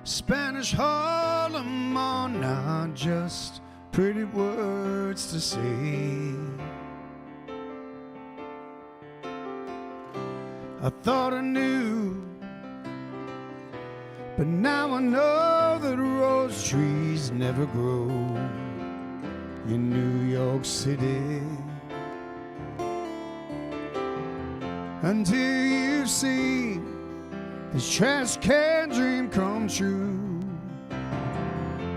Spanish Harlem are not just pretty words to say. I thought I knew, but now I know that rose trees never grow in New York City. Until you see this trash can dream come true,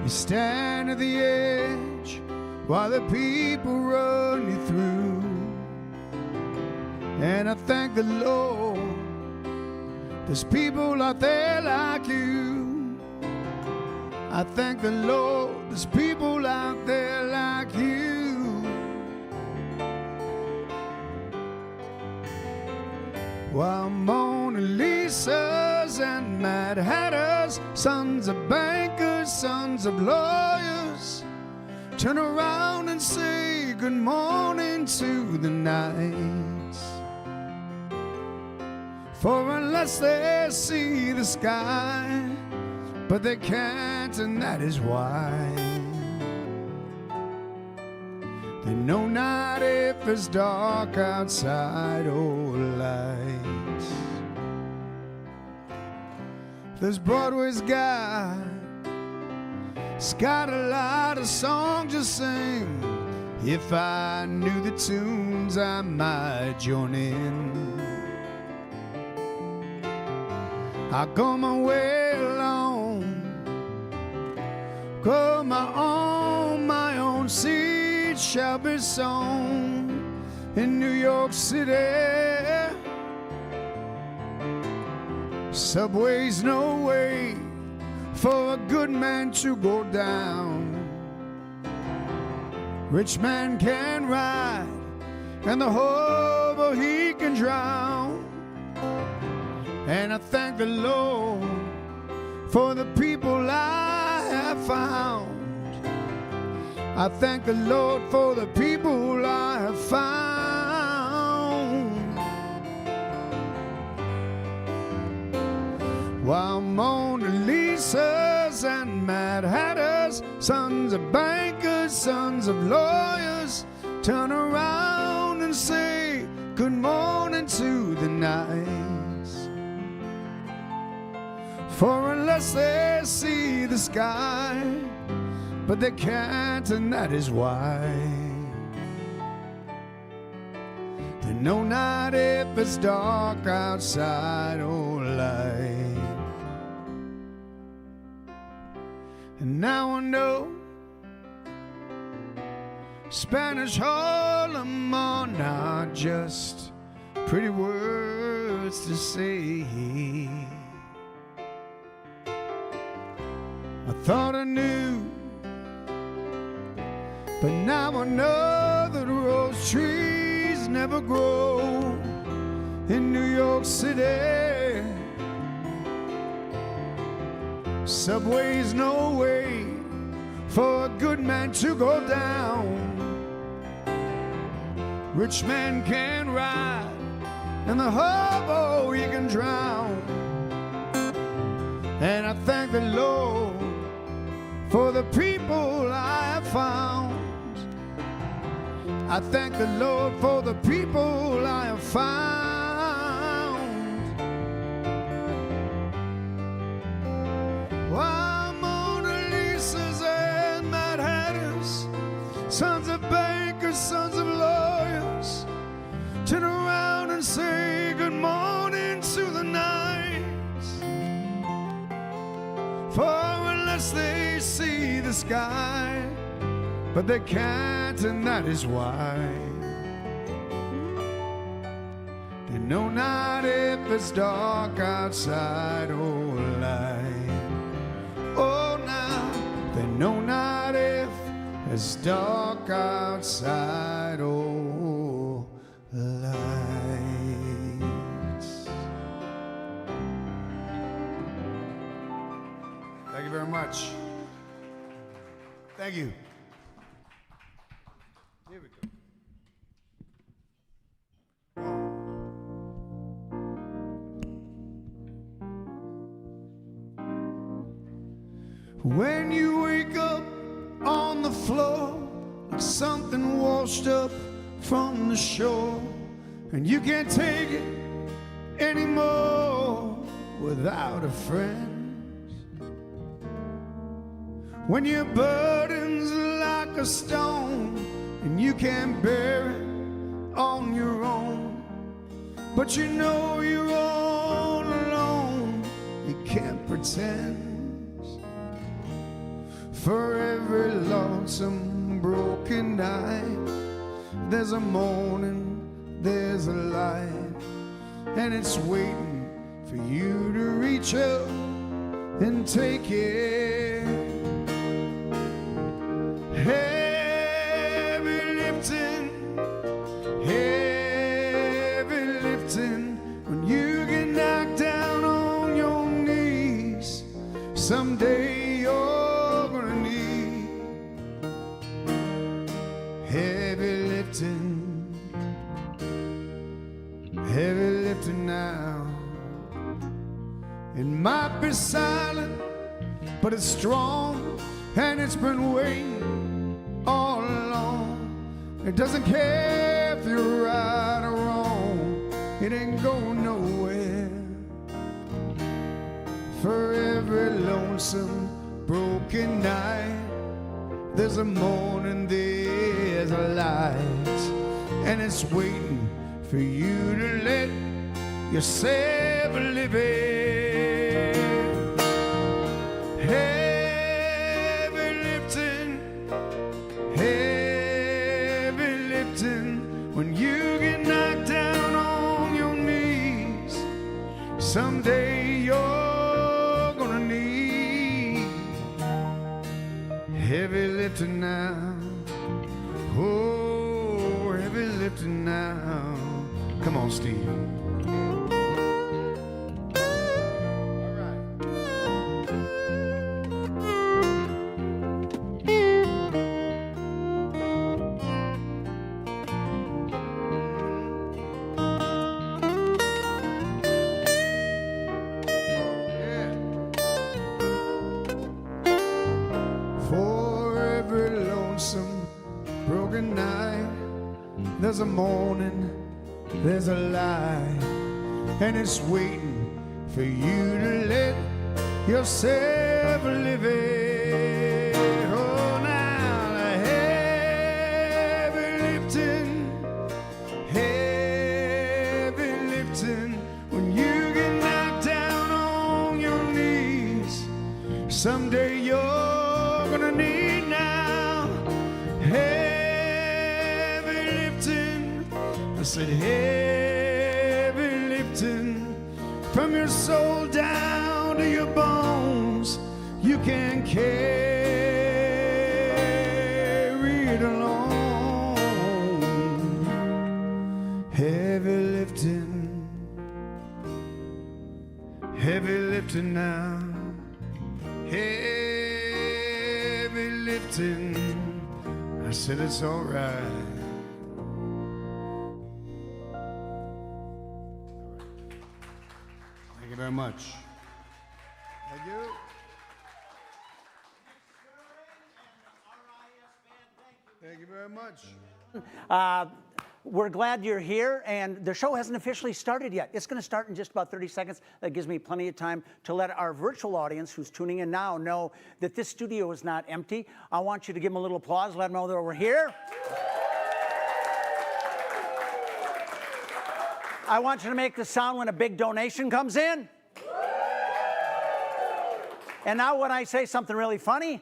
you stand at the edge while the people run you through. And I thank the Lord there's people out there like you. I thank the Lord there's people out there like you. While Mona Lisas and Mad Hatters, sons of bankers, sons of lawyers, turn around and say good morning to the night. For unless they see the sky, but they can't, and that is why they know not if it's dark outside or light. This Broadway's got a lot of songs to sing. If I knew the tunes, I might join in. I go my way alone, go my own seed shall be sown in New York City. Subway's no way for a good man to go down. Rich man can ride, and the hobo he can drown. And I thank the Lord for the people I have found. I thank the Lord for the people I have found. While Mona Lisas and Mad Hatters, sons of bankers, sons of lawyers, turn around and say good morning to the night. For unless they see the sky, but they can't, and that is why they know not if it's dark outside or light. And now I know Spanish Harlem are not just pretty words to say. I thought I knew, but now I know that rose trees never grow in New York City. Subway's no way for a good man to go down. Rich man can ride, and the hobo he can drown. And I thank the Lord for the people I have found. I thank the Lord for the people I have found. While Mona Lisas and Mad Hatters, sons of bankers, sons of lawyers, turn around and say good morning to the night. For unless they see the sky, but they can't, and that is why they know not if it's dark outside or light. Oh, now they know not if it's dark outside or light. Thank you very much. Thank you. Here we go. When you wake up on the floor like something washed up from the shore, and you can't take it anymore without a friend. When your burden's like a stone and you can't bear it on your own, but you know you're all alone, you can't pretend. For every lonesome, broken night, there's a morning, there's a light, and it's waiting for you to reach up and take it. Heavy lifting, when you get knocked down on your knees, someday you're gonna need heavy lifting now. It might be silent, but it's strong, and it's been waiting all along. It doesn't care if you're right or wrong, it ain't going nowhere. For every lonesome, broken night, there's a morning, there's a light, and it's waiting for you to let yourself live it. Heavy lifting, when you get knocked down on your knees, someday you're gonna need heavy lifting now. Oh, heavy lifting now. Come on, Steve. Broken night, there's a morning, there's a light, and it's waiting for you to let yourself live it. Oh, now the heavy lifting, when you get knocked down on your knees, someday you're gonna need now. Heavy lifting, I said heavy lifting, from your soul down to your bones, you can carry it alone. Heavy lifting, lifting now, heavy lifting. I said it's all right. Thank you very much. Thank you. Thank you very much. We're glad you're here, and the show hasn't officially started yet. It's going to start in just about 30 seconds. That gives me plenty of time to let our virtual audience who's tuning in now know that this studio is not empty. I want you to give them a little applause, let them know that we're here. I want you to make the sound when a big donation comes in. And now when I say something really funny,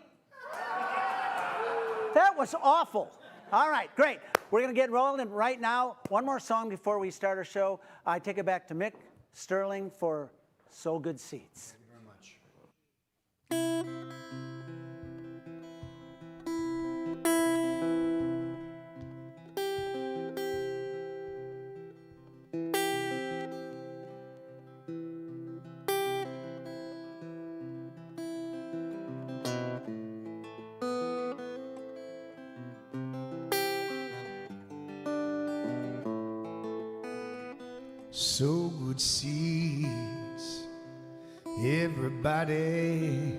that was awful. All right, great. We're going to get rolling, and right now, one more song before we start our show. I take it back to Mick Sterling for So Good Seeds. Thank you very much. So good seeds, everybody.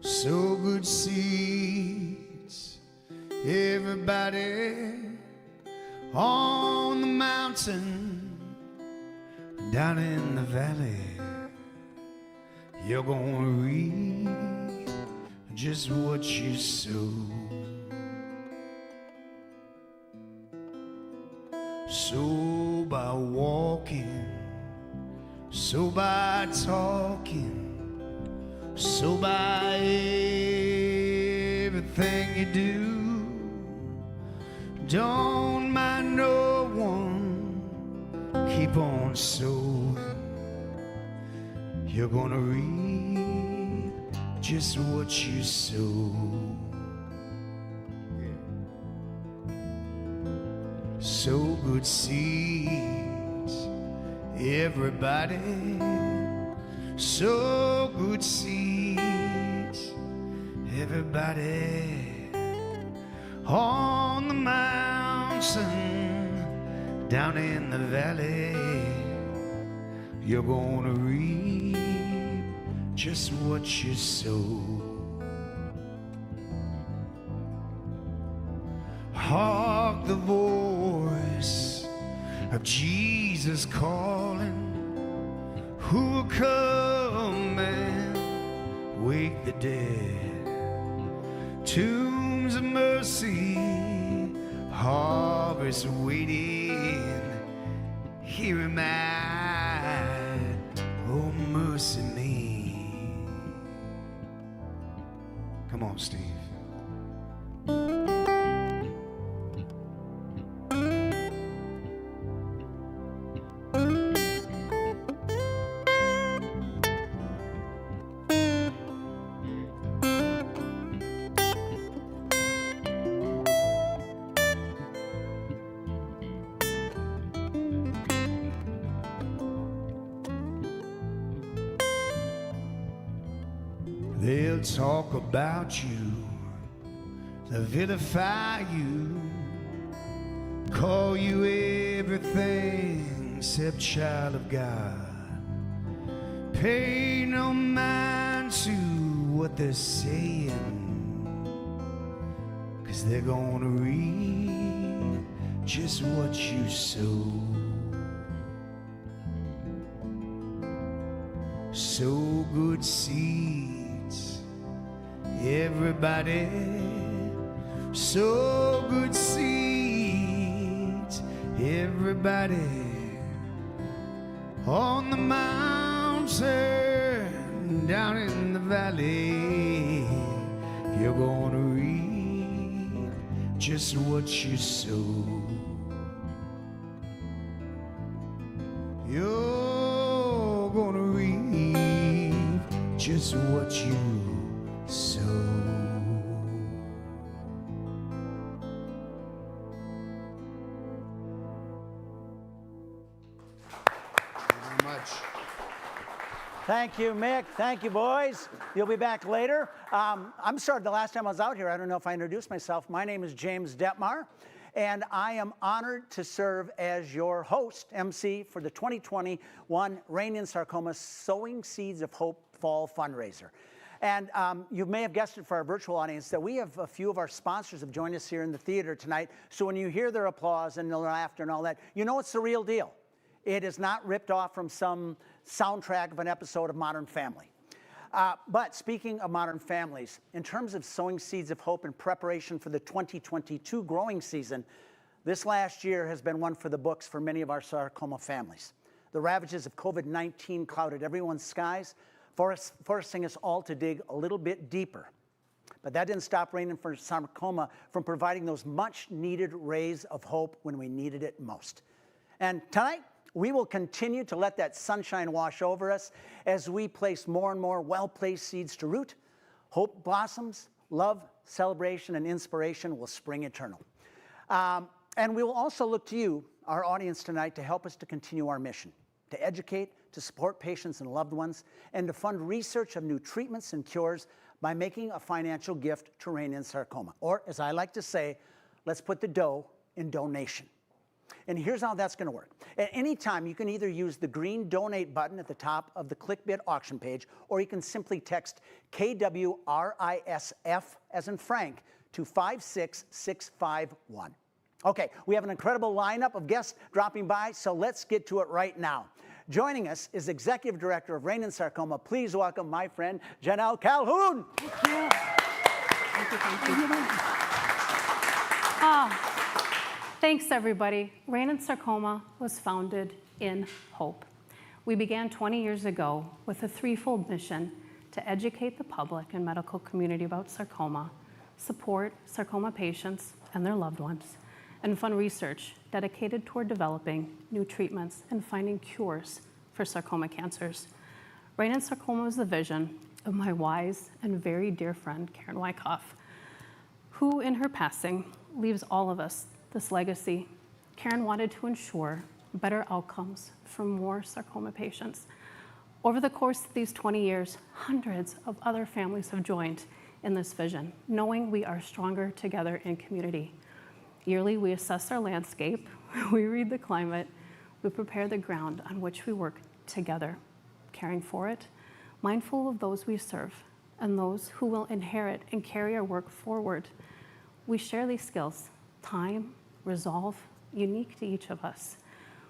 So good seeds, everybody. On the mountain, down in the valley, you're gonna reap just what you sow. So by walking, so by talking, so by everything you do, don't mind no one, keep on sowing. You're gonna reap just what you sow. So good seeds, everybody. So good seeds, everybody. On the mountain, down in the valley, you're gonna reap just what you sow. Hark the voice of Jesus calling, who will come and wake the dead. Tombs of mercy, harvest waiting. Here am I, oh mercy me. Come on, Steve. They'll talk about you, they'll vilify you, call you everything except child of God. Pay no mind to what they're saying, 'cause they're gonna reap just what you sow. So good seeds, everybody. So good seeds, everybody. On the mountain, down in the valley, you're gonna reap just what you sow. You're gonna reap just what you sow. Thank you, Mick. Thank you, boys. You'll be back later. I'm sorry, the last time I was out here, I don't know if I introduced myself. My name is James Detmar, and I am honored to serve as your host, MC, for the 2021 Rain in Sarcoma Sowing Seeds of Hope Fall Fundraiser. And you may have guessed it for our virtual audience that we have a few of our sponsors have joined us here in the theater tonight. So when you hear their applause and their laughter and all that, you know it's the real deal. It is not ripped off from some soundtrack of an episode of Modern Family. But speaking of Modern Families, in terms of sowing seeds of hope in preparation for the 2022 growing season, this last year has been one for the books for many of our sarcoma families. The ravages of COVID-19 clouded everyone's skies, forcing us all to dig a little bit deeper. But that didn't stop Rain in Sarcoma from providing those much-needed rays of hope when we needed it most. And tonight, we will continue to let that sunshine wash over us as we place more and more well-placed seeds to root. Hope blossoms, love, celebration, and inspiration will spring eternal. And we will also look to you, our audience tonight, to help us to continue our mission, to educate, to support patients and loved ones, and to fund research of new treatments and cures by making a financial gift to Rain in Sarcoma. Or, as I like to say, let's put the dough in donation. And here's how that's going to work. At any time, you can either use the green donate button at the top of the ClickBit auction page, or you can simply text KWRISF, as in Frank, to 56651. Okay, we have an incredible lineup of guests dropping by, so let's get to it right now. Joining us is Executive Director of Rain in Sarcoma. Please welcome my friend, Janelle Calhoun. Thank you. Thank you. Thanks, everybody. Rain in Sarcoma was founded in hope. We began 20 years ago with a threefold mission to educate the public and medical community about sarcoma, support sarcoma patients and their loved ones, and fund research dedicated toward developing new treatments and finding cures for sarcoma cancers. Rain in Sarcoma is the vision of my wise and very dear friend, Karen Wyckoff, who in her passing leaves all of us this legacy. Karen wanted to ensure better outcomes for more sarcoma patients. Over the course of these 20 years, hundreds of other families have joined in this vision, knowing we are stronger together in community. Yearly, we assess our landscape, we read the climate, we prepare the ground on which we work together, caring for it, mindful of those we serve and those who will inherit and carry our work forward. We share these skills, time, resolve, unique to each of us.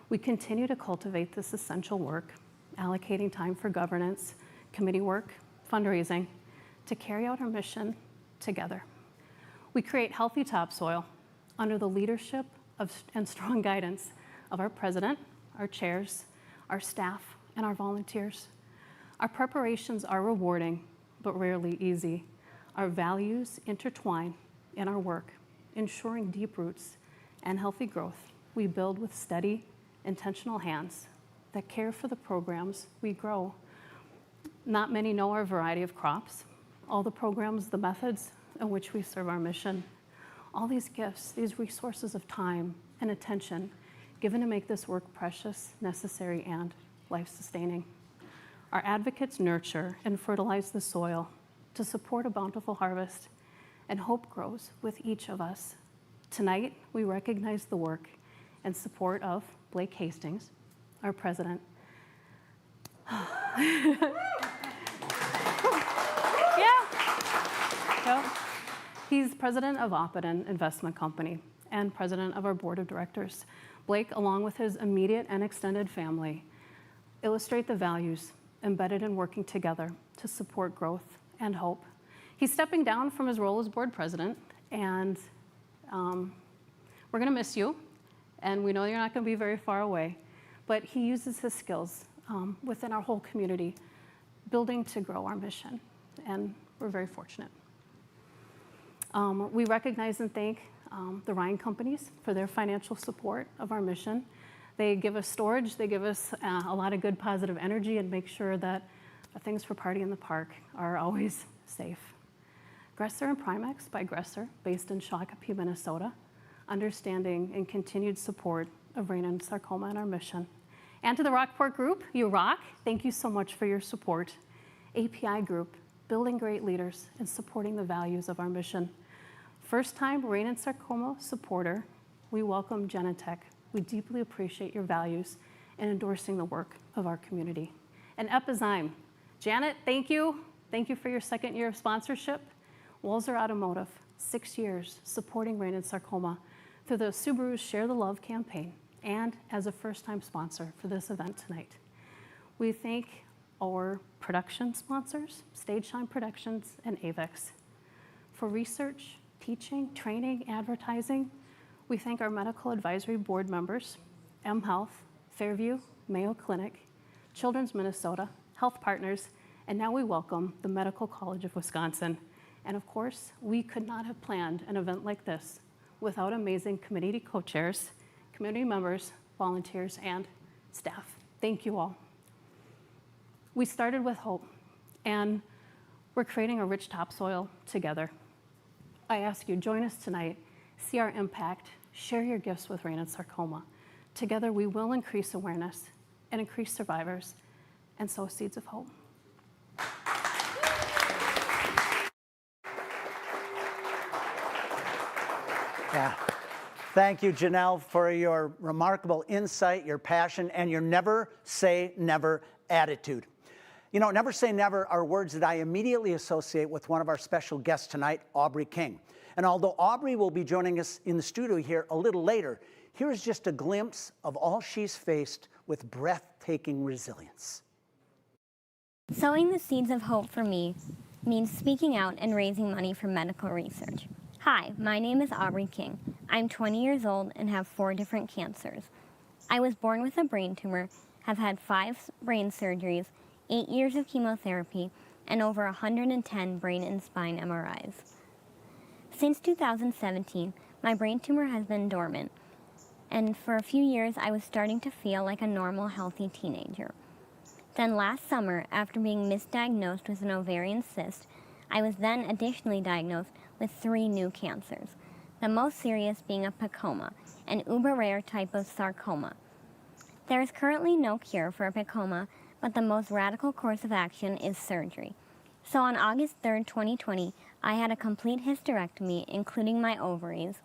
We continue to cultivate this essential work, allocating time for governance, committee work, fundraising, to carry out our mission together. We create healthy topsoil under the leadership and strong guidance of our president, our chairs, our staff, and our volunteers. Our preparations are rewarding, but rarely easy. Our values intertwine in our work, ensuring deep roots and healthy growth. We build with steady, intentional hands that care for the programs we grow. Not many know our variety of crops, all the programs, the methods in which we serve our mission. All these gifts, these resources of time and attention given to make this work precious, necessary, and life-sustaining. Our advocates nurture and fertilize the soil to support a bountiful harvest, and hope grows with each of us. Tonight, we recognize the work and support of Blake Hastings, our president. He's president of Oppidan Investment Company and president of our board of directors. Blake, along with his immediate and extended family, illustrate the values embedded in working together to support growth and hope. He's stepping down from his role as board president, and we're gonna miss you, and we know you're not gonna be very far away, but he uses his skills within our whole community, building to grow our mission, and we're very fortunate. We recognize and thank the Ryan companies for their financial support of our mission. They give us storage, they give us a lot of good positive energy and make sure that things for Party in the Park are always safe. Gresser and Primex by Gresser, based in Shakopee, Minnesota, understanding and continued support of Rain in Sarcoma and our mission. And to the Rockport Group, you rock. Thank you so much for your support. API Group, building great leaders and supporting the values of our mission. First-time Rain and Sarcoma supporter, we welcome Genentech. We deeply appreciate your values and endorsing the work of our community. And Epizyme, Janet, thank you. Thank you for your second year of sponsorship. Walzer Automotive, 6 years supporting Rain and Sarcoma through the Subaru's Share the Love campaign and as a first-time sponsor for this event tonight. We thank our production sponsors, Stage Shine Productions and AVEX. For research, teaching, training, advertising, we thank our medical advisory board members, mHealth, Fairview, Mayo Clinic, Children's Minnesota, Health Partners, and now we welcome the Medical College of Wisconsin. And of course, we could not have planned an event like this without amazing committee co-chairs, community members, volunteers, and staff. Thank you all. We started with hope, and we're creating a rich topsoil together. I ask you, join us tonight, see our impact, share your gifts with Rain and Sarcoma. Together, we will increase awareness and increase survivors and sow seeds of hope. Yeah. Thank you, Janelle, for your remarkable insight, your passion, and your never say never attitude. You know, never say never are words that I immediately associate with one of our special guests tonight, Aubrey King. And although Aubrey will be joining us in the studio here a little later, here is just a glimpse of all she's faced with breathtaking resilience. Sowing the seeds of hope for me means speaking out and raising money for medical research. Hi, my name is Aubrey King. I'm 20 years old and have 4 different cancers. I was born with a brain tumor, have had 5 brain surgeries, 8 years of chemotherapy, and over 110 brain and spine MRIs. Since 2017, my brain tumor has been dormant, and for a few years I was starting to feel like a normal, healthy teenager. Then last summer, after being misdiagnosed with an ovarian cyst, I was then additionally diagnosed with 3 new cancers, the most serious being a PEComa, an uber-rare type of sarcoma. There is currently no cure for a PEComa, but the most radical course of action is surgery. So on August 3rd, 2020, I had a complete hysterectomy, including my ovaries.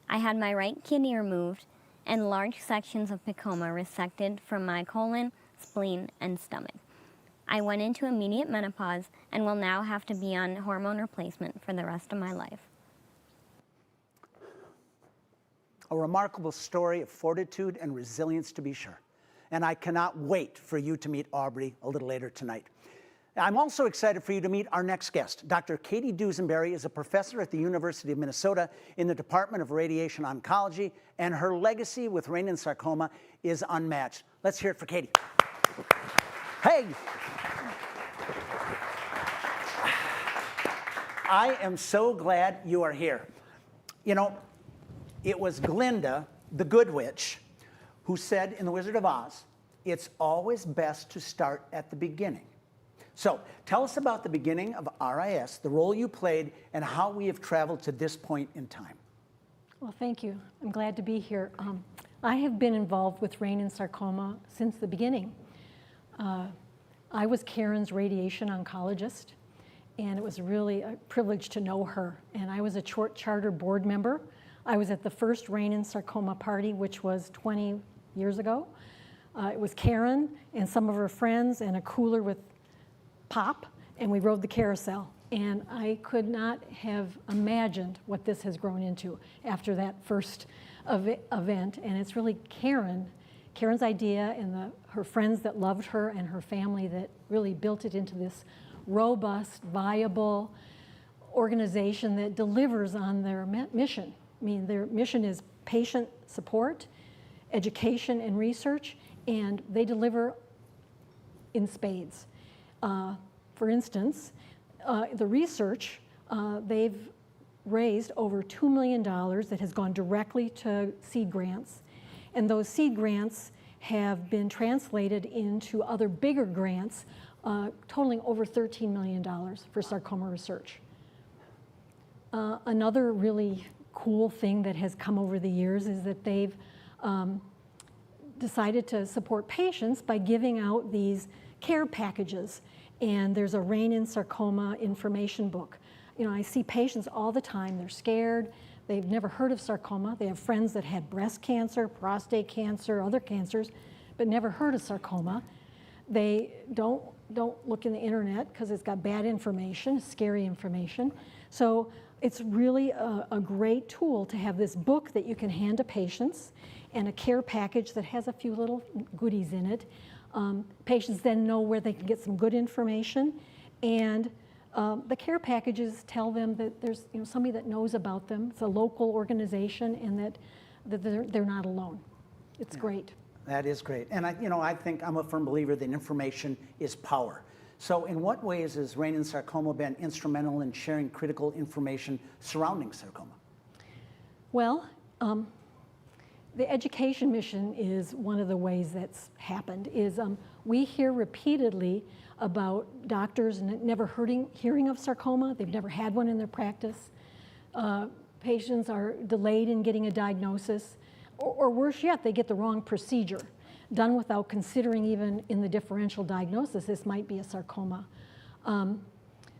I had my right kidney removed and large sections of PEComa resected from my colon, spleen, and stomach. I went into immediate menopause and will now have to be on hormone replacement for the rest of my life. A remarkable story of fortitude and resilience, to be sure. And I cannot wait for you to meet Aubrey a little later tonight. I'm also excited for you to meet our next guest. Dr. Katie Dusenberry is a professor at the University of Minnesota in the Department of Radiation Oncology, and her legacy with Rain and Sarcoma is unmatched. Let's hear it for Katie. Hey! I am so glad you are here. You know, it was Glinda, the Good Witch, who said in The Wizard of Oz, it's always best to start at the beginning. So tell us about the beginning of RIS, the role you played, and how we have traveled to this point in time. Well, thank you. I'm glad to be here. I have been involved with Rain and Sarcoma since the beginning. I was Karen's radiation oncologist, and it was really a privilege to know her. And I was a charter board member. I was at the first Rain and Sarcoma party, which was 20 years ago. It was Karen and some of her friends and a cooler with pop, and we rode the carousel. And I could not have imagined what this has grown into after that first event. And it's really Karen's idea and her friends that loved her and her family that really built it into this robust, viable organization that delivers on their mission. I mean, their mission is patient support, education, and research, and they deliver in spades. For instance, the research, they've raised over $2 million that has gone directly to seed grants, and those seed grants have been translated into other bigger grants, totaling over $13 million for sarcoma research. Another really cool thing that has come over the years is that they've decided to support patients by giving out these care packages. And there's a Rain in Sarcoma information book. You know, I see patients all the time. They're scared. They've never heard of sarcoma. They have friends that had breast cancer, prostate cancer, other cancers, but never heard of sarcoma. They don't look in the internet because it's got bad information, scary information. So it's really a great tool to have this book that you can hand to patients and a care package that has a few little goodies in it. Patients then know where they can get some good information, and the care packages tell them that there's somebody that knows about them. It's a local organization, and that they're not alone. It's great. That is great. And I think I'm a firm believer that information is power. So in what ways has Rain in Sarcoma been instrumental in sharing critical information surrounding sarcoma? Well, the education mission is one of the ways that's happened. We hear repeatedly about doctors never hearing of sarcoma. They've never had one in their practice. Patients are delayed in getting a diagnosis. Or worse yet, they get the wrong procedure, done without considering even in the differential diagnosis, this might be a sarcoma.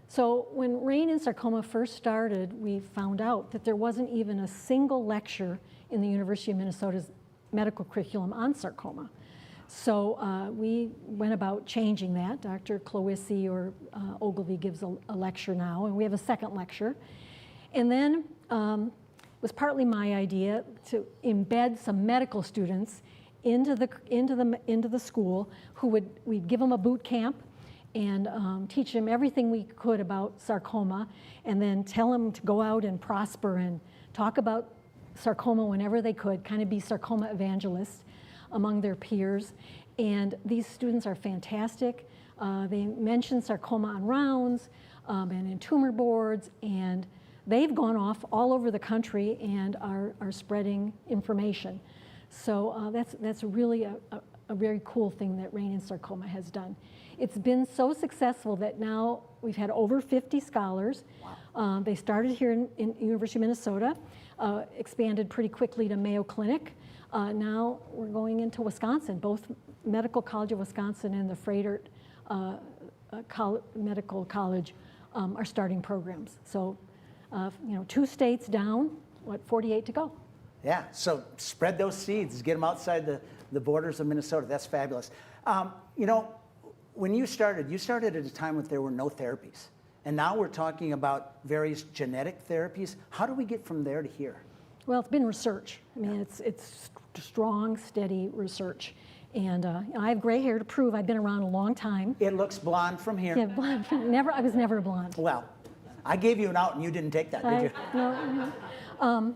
So when Rain in Sarcoma first started, we found out that there wasn't even a single lecture in the University of Minnesota's medical curriculum on sarcoma. So we went about changing that. Dr. Cloissy or Ogilvy gives a lecture now, and we have a second lecture. And then it was partly my idea to embed some medical students into the school we'd give them a boot camp and teach them everything we could about sarcoma, and then tell them to go out and prosper and talk about sarcoma whenever they could, kind of be sarcoma evangelists among their peers. And these students are fantastic. They mention sarcoma on rounds and in tumor boards, and they've gone off all over the country and are spreading information. So that's really a very cool thing that Rain in Sarcoma has done. It's been so successful that now we've had over 50 scholars. Wow. They started here in University of Minnesota, expanded pretty quickly to Mayo Clinic. Now we're going into Wisconsin. Both Medical College of Wisconsin and the Froedtert Medical College are starting programs. So 2 states down, 48 to go. Yeah, so spread those seeds, get them outside the borders of Minnesota. That's fabulous. When you started at a time when there were no therapies. And now we're talking about various genetic therapies. How do we get from there to here? Well, it's been research. I mean, it's strong, steady research. And I have gray hair to prove I've been around a long time. It looks blonde from here. Yeah, blonde. I was never blonde. Well, I gave you an out and you didn't take that, did you? No.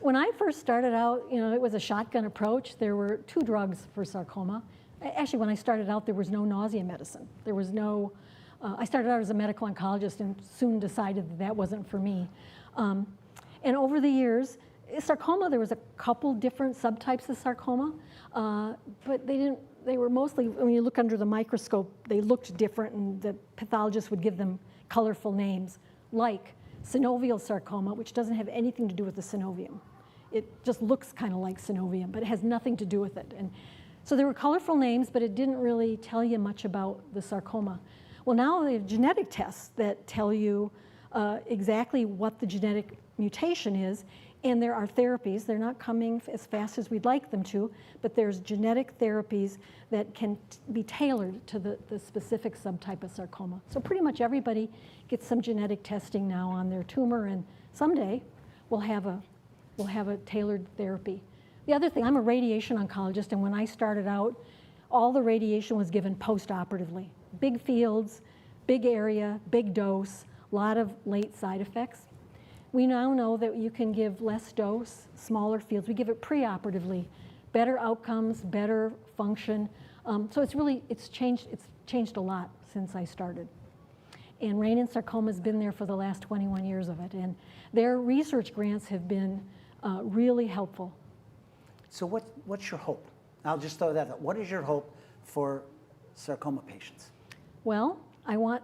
When I first started out, it was a shotgun approach. There were 2 drugs for sarcoma. Actually, when I started out, there was no nausea medicine. There was no, I started out as a medical oncologist and soon decided that wasn't for me. And over the years, sarcoma, there was a couple different subtypes of sarcoma, but they were mostly, when you look under the microscope, they looked different, and the pathologist would give them colorful names, like synovial sarcoma, which doesn't have anything to do with the synovium. It just looks kind of like synovium, but it has nothing to do with it. And so there were colorful names, but it didn't really tell you much about the sarcoma. Well, now they have genetic tests that tell you exactly what the genetic mutation is, and there are therapies. They're not coming as fast as we'd like them to, but there's genetic therapies that can be tailored to the specific subtype of sarcoma. So pretty much everybody gets some genetic testing now on their tumor, and someday we'll have a tailored therapy. The other thing, I'm a radiation oncologist, and when I started out, all the radiation was given post-operatively. Big fields, big area, big dose, a lot of late side effects. We now know that you can give less dose, smaller fields. We give it preoperatively, better outcomes, better function. So it's changed a lot since I started. And Rain in Sarcoma has been there for the last 21 years of it, and their research grants have been really helpful. So what's your hope? I'll just throw that out. What is your hope for sarcoma patients? Well, I want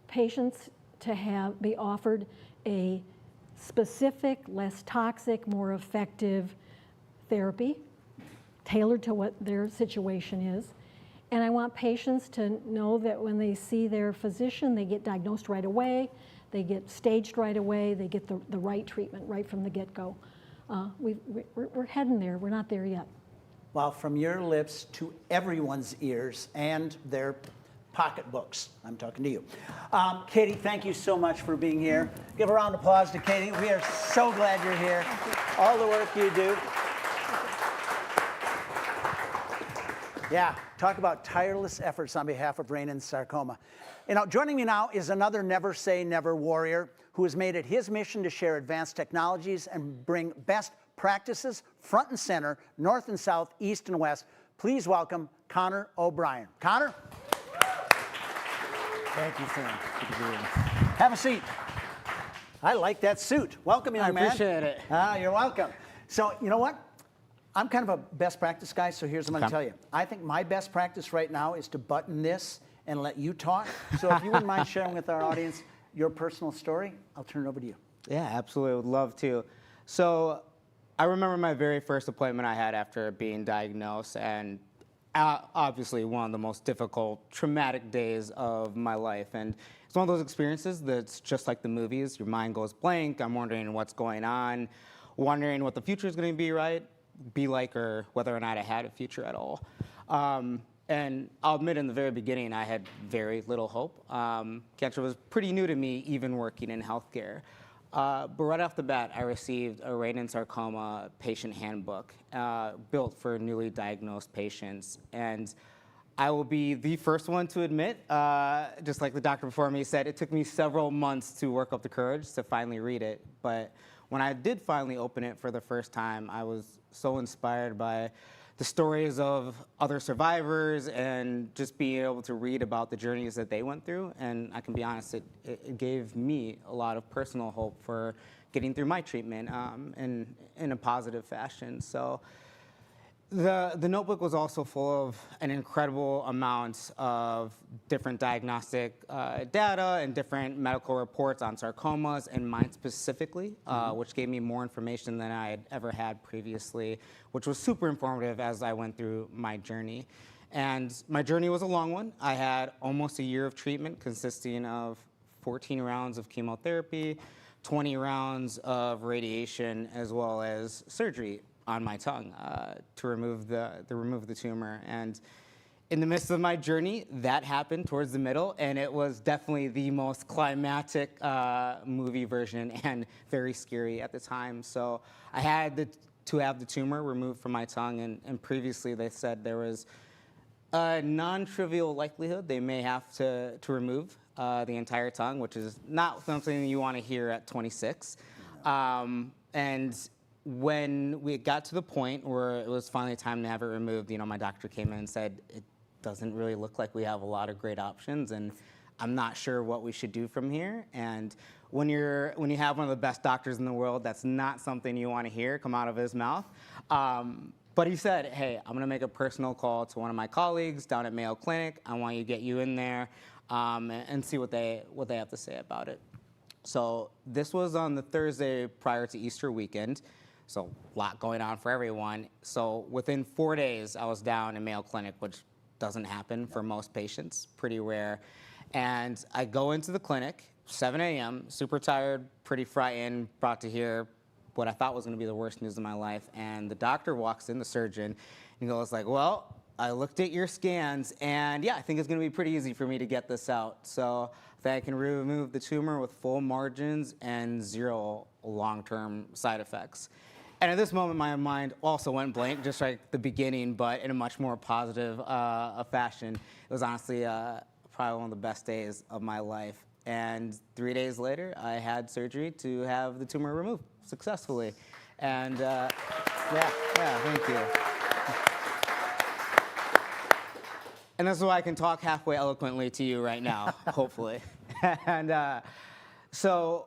patients to be offered a specific, less toxic, more effective therapy tailored to what their situation is. And I want patients to know that when they see their physician, they get diagnosed right away, they get staged right away, they get the right treatment right from the get-go. We're heading there. We're not there yet. Well, from your lips to everyone's ears and their pocketbooks, I'm talking to you. Katie, thank you so much for being here. Give a round of applause to Katie. We are so glad you're here. All the work you do. Yeah, talk about tireless efforts on behalf of Rain and sarcoma. You know, joining me now is another Never Say Never warrior who has made it his mission to share advanced technologies and bring best practices front and center, north and south, east and west. Please welcome Connor O'Brien. Connor? Thank you, Sam. Good to be here. Have a seat. I like that suit. Welcome, young man. I appreciate it. You're welcome. So, you know what? I'm kind of a best practice guy, so here's what I'm going to tell you. I think my best practice right now is to button this and let you talk. So if you wouldn't mind sharing with our audience your personal story, I'll turn it over to you. Yeah, absolutely. Would love to. So I remember my very first appointment I had after being diagnosed, and obviously one of the most difficult, traumatic days of my life. And it's one of those experiences that's just like the movies. Your mind goes blank. I'm wondering what's going on, wondering what the future is going to be like, or whether or not I had a future at all. And I'll admit in the very beginning, I had very little hope. Cancer was pretty new to me, even working in healthcare. But right off the bat, I received a Rain and sarcoma patient handbook built for newly diagnosed patients. And I will be the first one to admit, just like the doctor before me said, it took me several months to work up the courage to finally read it. But when I did finally open it for the first time, I was so inspired by the stories of other survivors and just being able to read about the journeys that they went through. And I can be honest, it gave me a lot of personal hope for getting through my treatment in a positive fashion. So the notebook was also full of an incredible amount of different diagnostic data and different medical reports on sarcomas and mine specifically, which gave me more information than I had ever had previously, which was super informative as I went through my journey. And my journey was a long one. I had almost a year of treatment consisting of 14 rounds of chemotherapy, 20 rounds of radiation, as well as surgery on my tongue to remove the tumor. And in the midst of my journey, that happened towards the middle, and it was definitely the most climactic movie version and very scary at the time. So I had to have the tumor removed from my tongue, and previously they said there was a non-trivial likelihood they may have to remove the entire tongue, which is not something you want to hear at 26. And when we got to the point where it was finally time to have it removed, you know, my doctor came in and said, it doesn't really look like we have a lot of great options, and I'm not sure what we should do from here. And when you have one of the best doctors in the world, that's not something you want to hear come out of his mouth. But he said, hey, I'm gonna make a personal call to one of my colleagues down at Mayo Clinic. I want you to get you in there and see what they have to say about it. So this was on the Thursday prior to Easter weekend. So a lot going on for everyone. So within 4 days, I was down in Mayo Clinic, which doesn't happen for most patients, pretty rare. And I go into the clinic, 7 a.m., super tired, pretty frightened, brought to hear what I thought was gonna be the worst news of my life. And the doctor walks in, the surgeon, and goes like, well, I looked at your scans, and yeah, I think it's gonna be pretty easy for me to get this out. So that I can remove the tumor with full margins and 0 long-term side effects. And at this moment, my mind also went blank, just like the beginning, but in a much more positive fashion. It was honestly probably one of the best days of my life. And 3 days later, I had surgery to have the tumor removed successfully. And yeah, thank you. And that's why I can talk halfway eloquently to you right now, hopefully. And so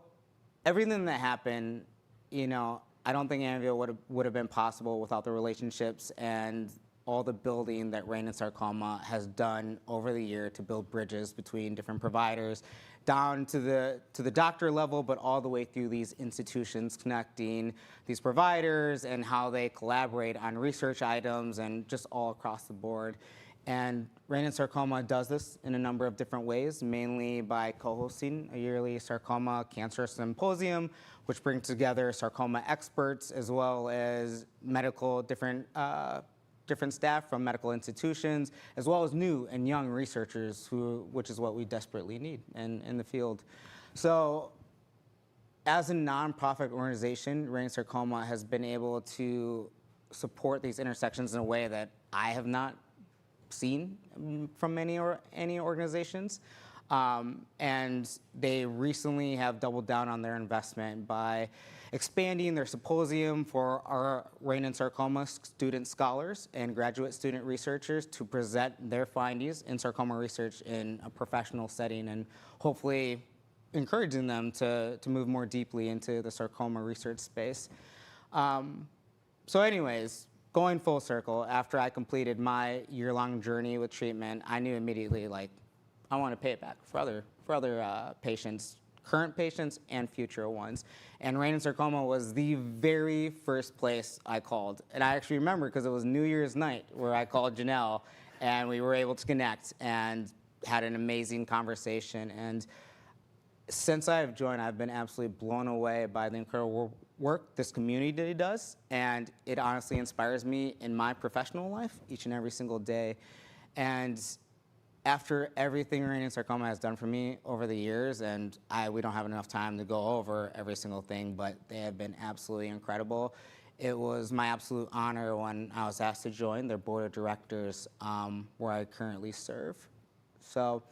everything that happened, you know, I don't think any of it would have been possible without the relationships and all the building that Rain and Sarcoma has done over the year to build bridges between different providers, down to the doctor level, but all the way through these institutions, connecting these providers and how they collaborate on research items and just all across the board. And Rain and Sarcoma does this in a number of different ways, mainly by co-hosting a yearly sarcoma cancer symposium, which brings together sarcoma experts as well as medical different staff from medical institutions, as well as new and young researchers, which is what we desperately need in the field. So as a nonprofit organization, Rain and Sarcoma has been able to support these intersections in a way that I have not seen from any organizations. And they recently have doubled down on their investment by expanding their symposium for our Rain and Sarcoma student scholars and graduate student researchers to present their findings in sarcoma research in a professional setting, and hopefully encouraging them to move more deeply into the sarcoma research space. So anyways, going full circle, after I completed my year-long journey with treatment, I knew immediately, like, I want to pay it back for other patients, current patients and future ones. And Rain and Sarcoma was the very first place I called. And I actually remember because it was New Year's night where I called Janelle, and we were able to connect and had an amazing conversation. And since I've joined, I've been absolutely blown away by the incredible work this community does, and it honestly inspires me in my professional life each and every single day. And after everything Rain and Sarcoma has done for me over the years, and we don't have enough time to go over every single thing, but they have been absolutely incredible. It was my absolute honor when I was asked to join their board of directors, where I currently serve. So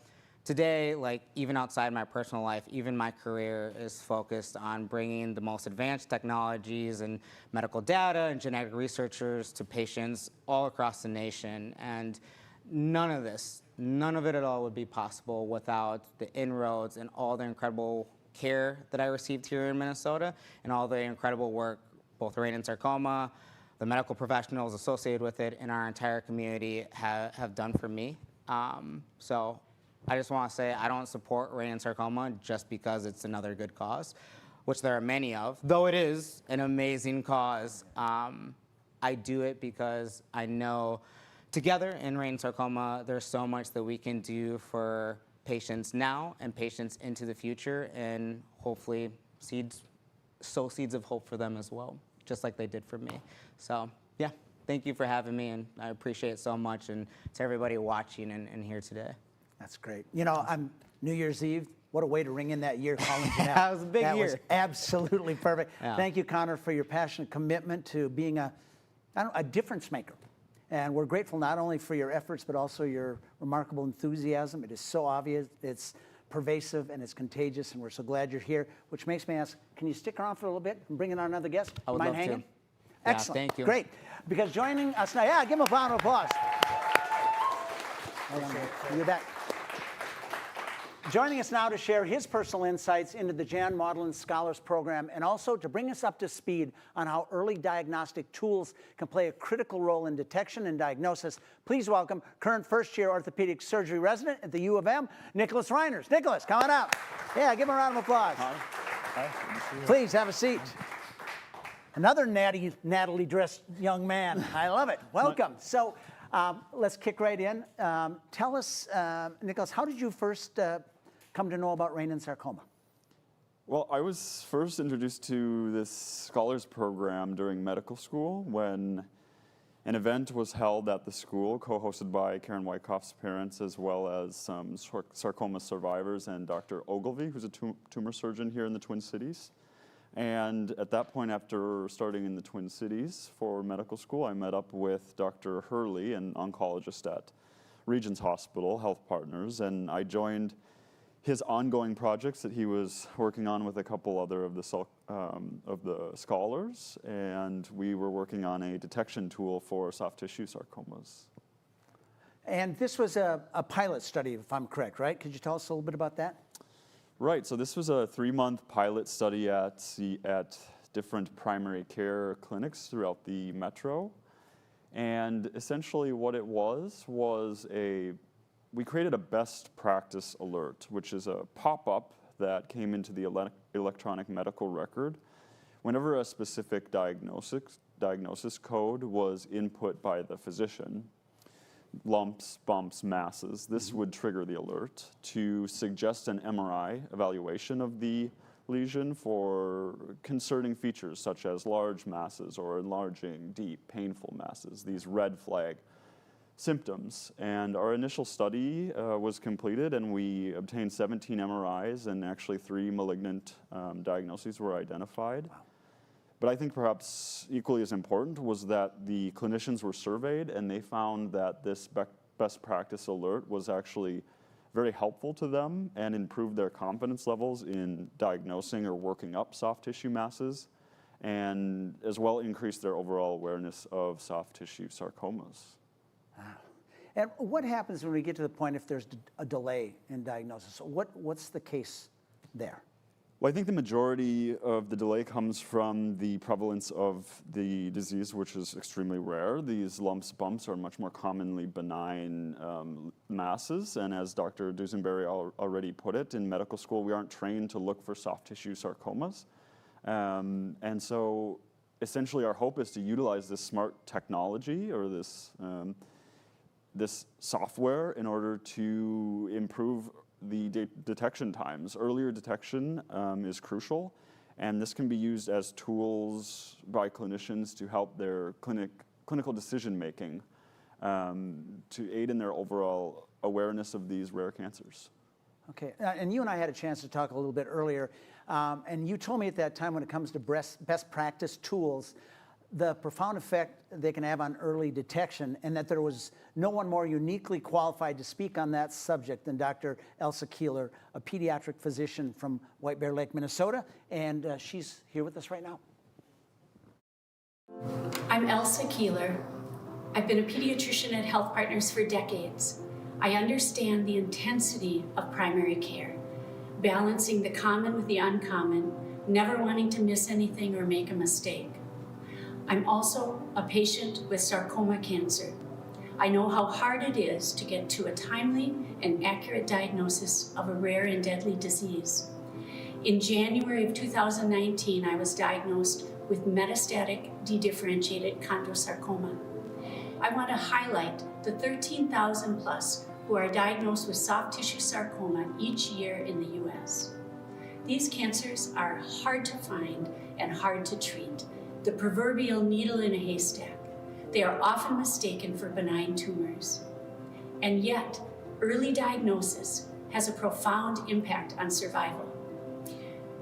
today, like, even outside my personal life, even my career is focused on bringing the most advanced technologies and medical data and genetic researchers to patients all across the nation. And none of it at all would be possible without the inroads and all the incredible care that I received here in Minnesota, and all the incredible work both Rain and Sarcoma, the medical professionals associated with it, and our entire community have done for me. So I just want to say I don't support Rain and Sarcoma just because it's another good cause, which there are many of, though it is an amazing cause. I do it because I know together in Rain and Sarcoma, there's so much that we can do for patients now and patients into the future, and hopefully sow seeds of hope for them as well, just like they did for me. So yeah, thank you for having me, and I appreciate it so much, and to everybody watching and here today. That's great. You know, I'm New Year's Eve. What a way to ring in that year, calling Janelle. That was a big year. That was absolutely perfect. Yeah. Thank you, Connor, for your passionate commitment to being a difference maker. And we're grateful not only for your efforts, but also your remarkable enthusiasm. It is so obvious, it's pervasive, and it's contagious, and we're so glad you're here, which makes me ask, can you stick around for a little bit and bring in our another guest? I would Mind love hanging? to. Yeah, Excellent. thank you. Great. Because joining us now, yeah, give him a round of applause. You're back. Joining us now to share his personal insights into the Jan Maudlin Scholars Program, and also to bring us up to speed on how early diagnostic tools can play a critical role in detection and diagnosis, please welcome current first-year orthopedic surgery resident at the U of M, Nicholas Reiners. Nicholas, come on up. Yeah, give him a round of applause. Hi. Please have a seat. Another Natalie dressed young man. I love it. Welcome. So let's kick right in. Tell us, Nicholas, how did you first come to know about Rain and Sarcoma? Well, I was first introduced to this scholars program during medical school when an event was held at the school, co-hosted by Karen Wyckoff's parents, as well as some sarcoma survivors, and Dr. Ogilvie, who's a tumor surgeon here in the Twin Cities. And at that point, after starting in the Twin Cities for medical school, I met up with Dr. Hurley, an oncologist at Regents Hospital Health Partners, and I joined his ongoing projects that he was working on with a couple other of the scholars, and we were working on a detection tool for soft tissue sarcomas. And this was a pilot study, if I'm correct, right? Could you tell us a little bit about that? Right, so this was a 3-month pilot study at different primary care clinics throughout the metro. And essentially what it was we created a best practice alert, which is a pop-up that came into the electronic medical record whenever a specific diagnosis code was input by the physician, lumps, bumps, masses. This would trigger the alert to suggest an MRI evaluation of the lesion for concerning features such as large masses or enlarging, deep, painful masses, these red flag symptoms. And our initial study was completed, and we obtained 17 MRIs, and actually 3 malignant diagnoses were identified. Wow. But I think perhaps equally as important was that the clinicians were surveyed, and they found that this best practice alert was actually very helpful to them and improved their confidence levels in diagnosing or working up soft tissue masses, and as well increased their overall awareness of soft tissue sarcomas. Wow. And what happens when we get to the point if there's a delay in diagnosis? What's the case there? Well, I think the majority of the delay comes from the prevalence of the disease, which is extremely rare. These lumps, bumps are much more commonly benign masses, and as Dr. Dusenberry already put it, in medical school we aren't trained to look for soft tissue sarcomas. And so essentially our hope is to utilize this smart technology or this software in order to improve the detection times. Earlier detection is crucial, and this can be used as tools by clinicians to help their clinical decision making to aid in their overall awareness of these rare cancers. Okay, and you and I had a chance to talk a little bit earlier, and you told me at that time when it comes to best practice tools, the profound effect they can have on early detection, and that there was no one more uniquely qualified to speak on that subject than Dr. Elsa Keeler, a pediatric physician from White Bear Lake, Minnesota, and she's here with us right now. I'm Elsa Keeler. I've been a pediatrician at Health Partners for decades. I understand the intensity of primary care, balancing the common with the uncommon, never wanting to miss anything or make a mistake. I'm also a patient with sarcoma cancer. I know how hard it is to get to a timely and accurate diagnosis of a rare and deadly disease. In January of 2019, I was diagnosed with metastatic dedifferentiated chondrosarcoma. I want to highlight the 13,000 plus who are diagnosed with soft tissue sarcoma each year in the US. These cancers are hard to find and hard to treat, the proverbial needle in a haystack. They are often mistaken for benign tumors. And yet, early diagnosis has a profound impact on survival.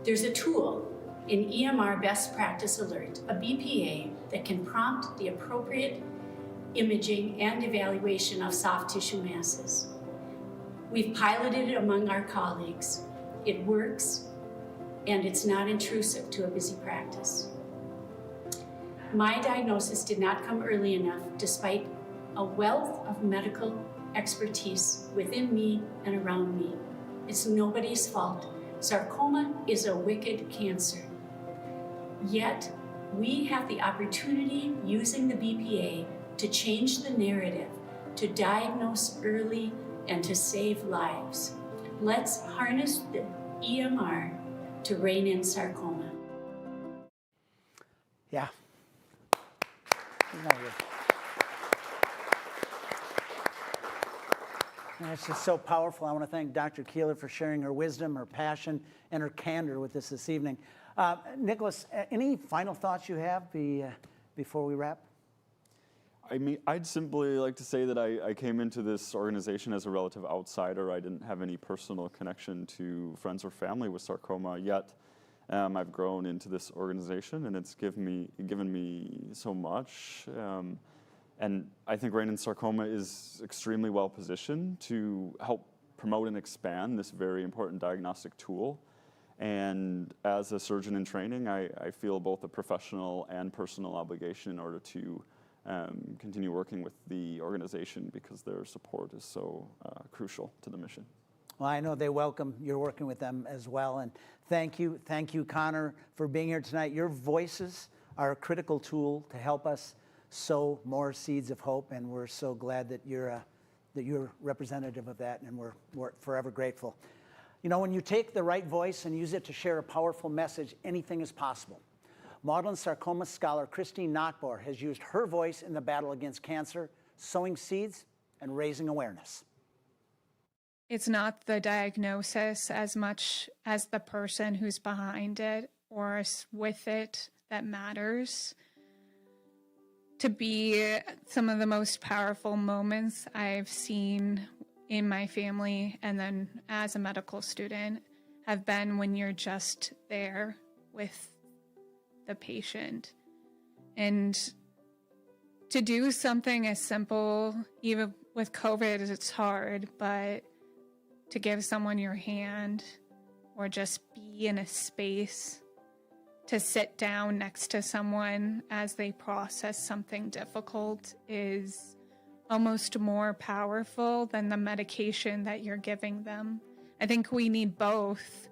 There's a tool in EMR Best Practice Alert, a BPA, that can prompt the appropriate imaging and evaluation of soft tissue masses. We've piloted it among our colleagues. It works, and it's not intrusive to a busy practice. My diagnosis did not come early enough, despite a wealth of medical expertise within me and around me. It's nobody's fault. Sarcoma is a wicked cancer. Yet, we have the opportunity, using the BPA, to change the narrative, to diagnose early, and to save lives. Let's harness the EMR to rein in sarcoma. Yeah. It's just so powerful. I want to thank Dr. Keeler for sharing her wisdom, her passion, and her candor with us this evening. Nicholas, any final thoughts you have before we wrap? I mean, I'd simply like to say that I came into this organization as a relative outsider. I didn't have any personal connection to friends or family with sarcoma, yet I've grown into this organization, and it's given me so much. And I think Renin Sarcoma is extremely well positioned to help promote and expand this very important diagnostic tool. And as a surgeon in training, I feel both a professional and personal obligation in order to continue working with the organization, because their support is so crucial to the mission. Well, I know they welcome your working with them as well. And thank you, Connor, for being here tonight. Your voices are a critical tool to help us sow more seeds of hope, and we're so glad that you're representative of that, and we're forever grateful. You know, when you take the right voice and use it to share a powerful message, anything is possible. Maudlin sarcoma scholar Christine Nachbor has used her voice in the battle against cancer, sowing seeds and raising awareness. It's not the diagnosis as much as the person who's behind it or with it that matters. To be some of the most powerful moments I've seen in my family and then as a medical student have been when you're just there with the patient. And to do something as simple, even with COVID, it's hard, but to give someone your hand or just be in a space, to sit down next to someone as they process something difficult is almost more powerful than the medication that you're giving them. I think we need both.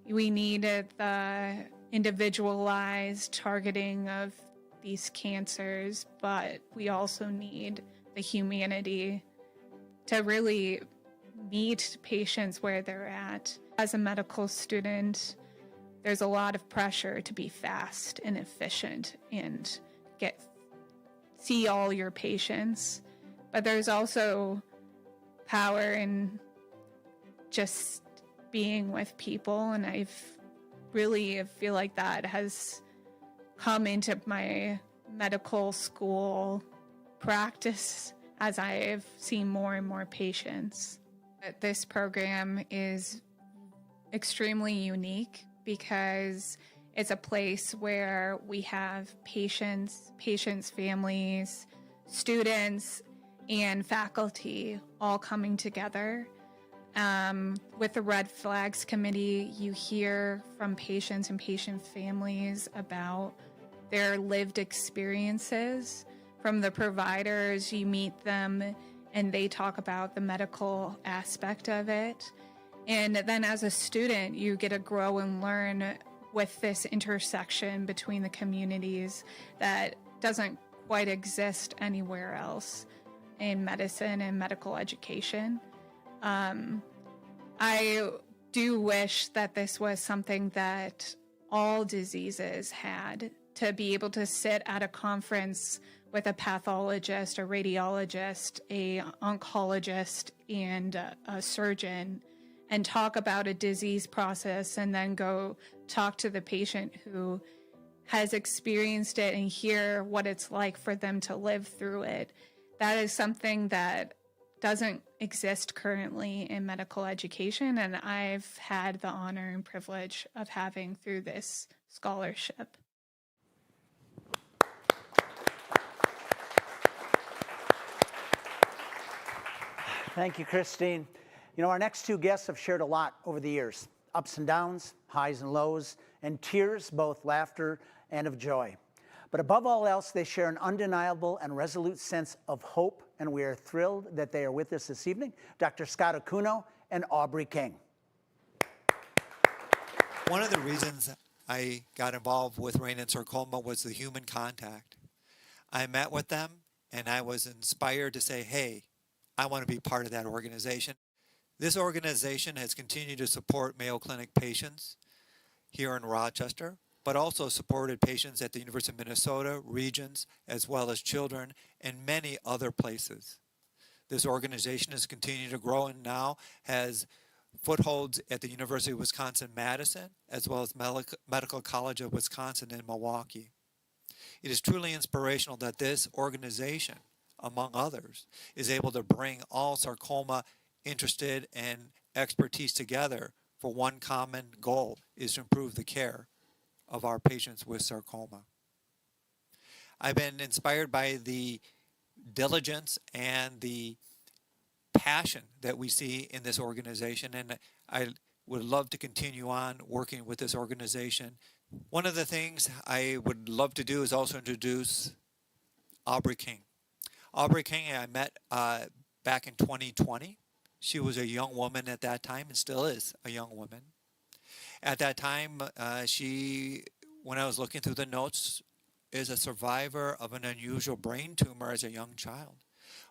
We need the individualized targeting of these cancers, but we also need the humanity to really meet patients where they're at. As a medical student, there's a lot of pressure to be fast and efficient and see all your patients. But there's also power in just being with people, and I feel like that has come into my medical school practice as I've seen more and more patients. This program is extremely unique because it's a place where we have patients, families, students, and faculty all coming together. With the Red Flags Committee, you hear from patients and patient families about their lived experiences. From the providers, you meet them and they talk about the medical aspect of it. And then as a student, you get to grow and learn with this intersection between the communities that doesn't quite exist anywhere else in medicine and medical education. I do wish that this was something that all diseases had, to be able to sit at a conference with a pathologist, a radiologist, a oncologist, and a surgeon and talk about a disease process and then go talk to the patient who has experienced it and hear what it's like for them to live through it. That is something that doesn't exist currently in medical education, and I've had the honor and privilege of having through this scholarship. Thank you, Christine. You know, our next two guests have shared a lot over the years, ups and downs, highs and lows, and tears, both laughter and of joy. But above all else, they share an undeniable and resolute sense of hope, and we are thrilled that they are with us this evening, Dr. Scott Okuno and Aubrey King. One of the reasons I got involved with Rain and Sarcoma was the human contact. I met with them, and I was inspired to say, hey, I want to be part of that organization. This organization has continued to support Mayo Clinic patients here in Rochester, but also supported patients at the University of Minnesota, Regents, as well as children, and many other places. This organization has continued to grow and now has footholds at the University of Wisconsin-Madison, as well as Medical College of Wisconsin in Milwaukee. It is truly inspirational that this organization, among others, is able to bring all sarcoma interested and expertise together for one common goal, is to improve the care of our patients with sarcoma. I've been inspired by the diligence and the passion that we see in this organization, and I would love to continue on working with this organization. One of the things I would love to do is also introduce Aubrey King. Aubrey King I met back in 2020. She was a young woman at that time and still is a young woman. At that time, when I was looking through the notes, is a survivor of an unusual brain tumor as a young child.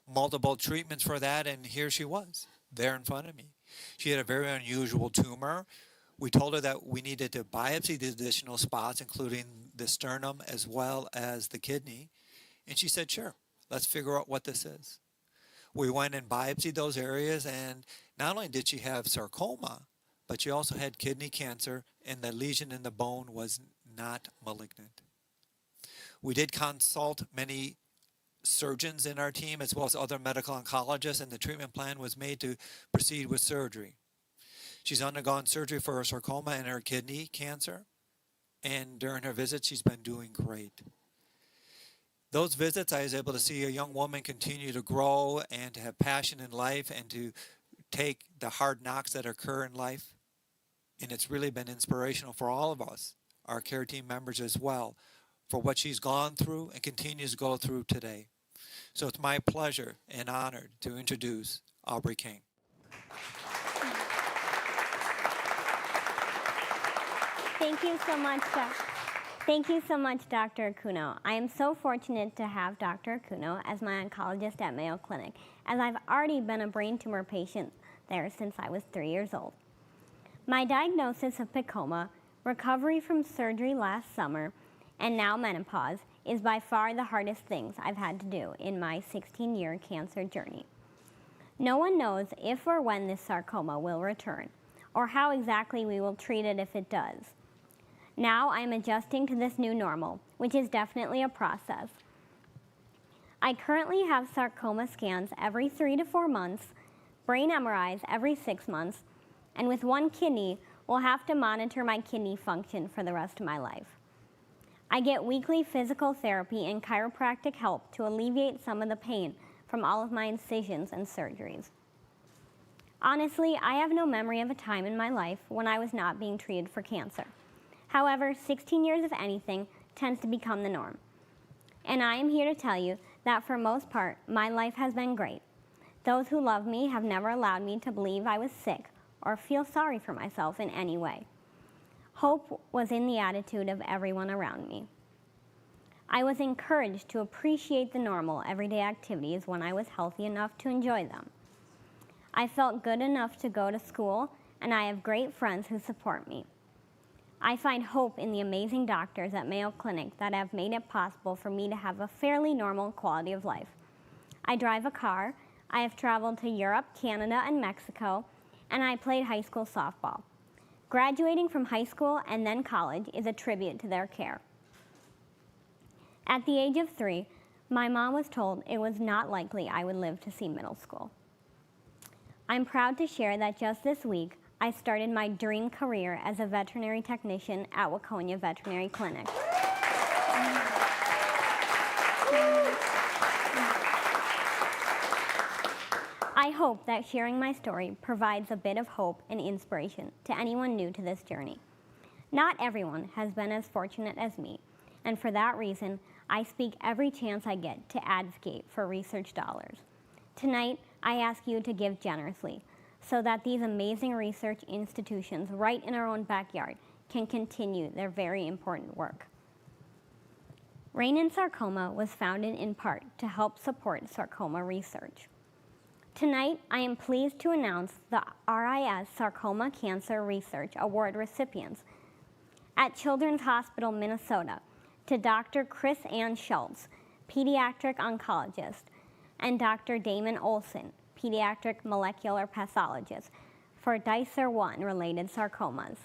Multiple treatments for that, and here she was, there in front of me. She had a very unusual tumor. We told her that we needed to biopsy the additional spots, including the sternum as well as the kidney. And she said, sure, let's figure out what this is. We went and biopsied those areas, and not only did she have sarcoma, but she also had kidney cancer, and the lesion in the bone was not malignant. We did consult many surgeons in our team as well as other medical oncologists, and the treatment plan was made to proceed with surgery. She's undergone surgery for her sarcoma and her kidney cancer, and during her visit, she's been doing great. Those visits, I was able to see a young woman continue to grow and to have passion in life and to take the hard knocks that occur in life. And it's really been inspirational for all of us, our care team members as well, for what she's gone through and continues to go through today. So it's my pleasure and honor to introduce Aubrey King. Thank you so much, Thank you so much, Dr. Akuno. I am so fortunate to have Dr. Akuno as my oncologist at Mayo Clinic, as I've already been a brain tumor patient there since I was 3 years old. My diagnosis of PEComa, recovery from surgery last summer, and now menopause is by far the hardest things I've had to do in my 16-year cancer journey. No one knows if or when this sarcoma will return, or how exactly we will treat it if it does. Now I'm adjusting to this new normal, which is definitely a process. I currently have sarcoma scans every 3 to 4 months, brain MRIs every 6 months, and with one kidney, will have to monitor my kidney function for the rest of my life. I get weekly physical therapy and chiropractic help to alleviate some of the pain from all of my incisions and surgeries. Honestly, I have no memory of a time in my life when I was not being treated for cancer. However, 16 years of anything tends to become the norm. And I am here to tell you that for most part, my life has been great. Those who love me have never allowed me to believe I was sick or feel sorry for myself in any way. Hope was in the attitude of everyone around me. I was encouraged to appreciate the normal everyday activities when I was healthy enough to enjoy them. I felt good enough to go to school, and I have great friends who support me. I find hope in the amazing doctors at Mayo Clinic that have made it possible for me to have a fairly normal quality of life. I drive a car, I have traveled to Europe, Canada, and Mexico, and I played high school softball. Graduating from high school and then college is a tribute to their care. At the age of 3, my mom was told it was not likely I would live to see middle school. I'm proud to share that just this week, I started my dream career as a veterinary technician at Waconia Veterinary Clinic. I hope that sharing my story provides a bit of hope and inspiration to anyone new to this journey. Not everyone has been as fortunate as me, and for that reason, I speak every chance I get to advocate for research dollars. Tonight, I ask you to give generously so that these amazing research institutions right in our own backyard can continue their very important work. Rain in Sarcoma was founded in part to help support sarcoma research. Tonight, I am pleased to announce the RIS Sarcoma Cancer Research Award recipients at Children's Hospital, Minnesota, to Dr. Chris Ann Schultz, pediatric oncologist, and Dr. Damon Olson, pediatric molecular pathologist, for Dicer 1 related sarcomas.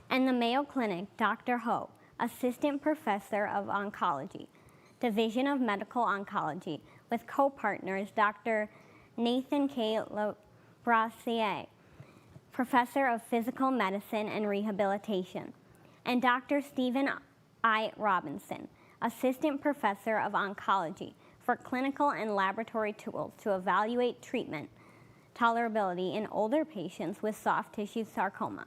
And the Mayo Clinic, Dr. Ho, assistant professor of oncology, Division of Medical Oncology, with co-partners Dr. Nathan K. Labrassiere, professor of physical medicine and rehabilitation, and Dr. Stephen I. Robinson, assistant professor of oncology, for clinical and laboratory tools to evaluate treatment tolerability in older patients with soft tissue sarcoma.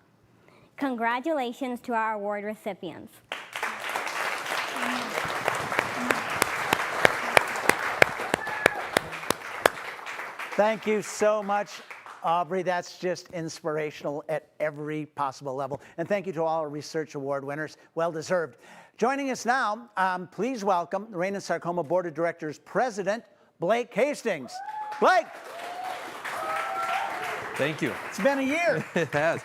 Congratulations to our award recipients. Thank you so much, Aubrey. That's just inspirational at every possible level. And thank you to all our research award winners. Well deserved. Joining us now, please welcome the Rain and Sarcoma Board of Directors President, Blake Hastings. Blake. Thank you. It's been a year. It has.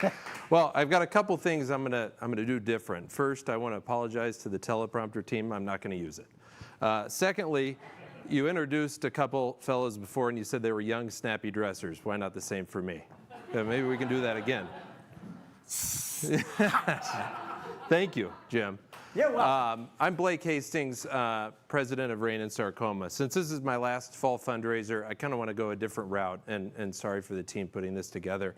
Well, I've got a couple things I'm gonna do different. First, I want to apologize to the teleprompter team. I'm not going to use it. Secondly, you introduced a couple fellows before, and you said they were young, snappy dressers. Why not the same for me? Maybe we can do that again. Thank you, Jim. You're welcome. I'm Blake Hastings, president of Rain and Sarcoma. Since this is my last fall fundraiser, I kind of want to go a different route, and sorry for the team putting this together.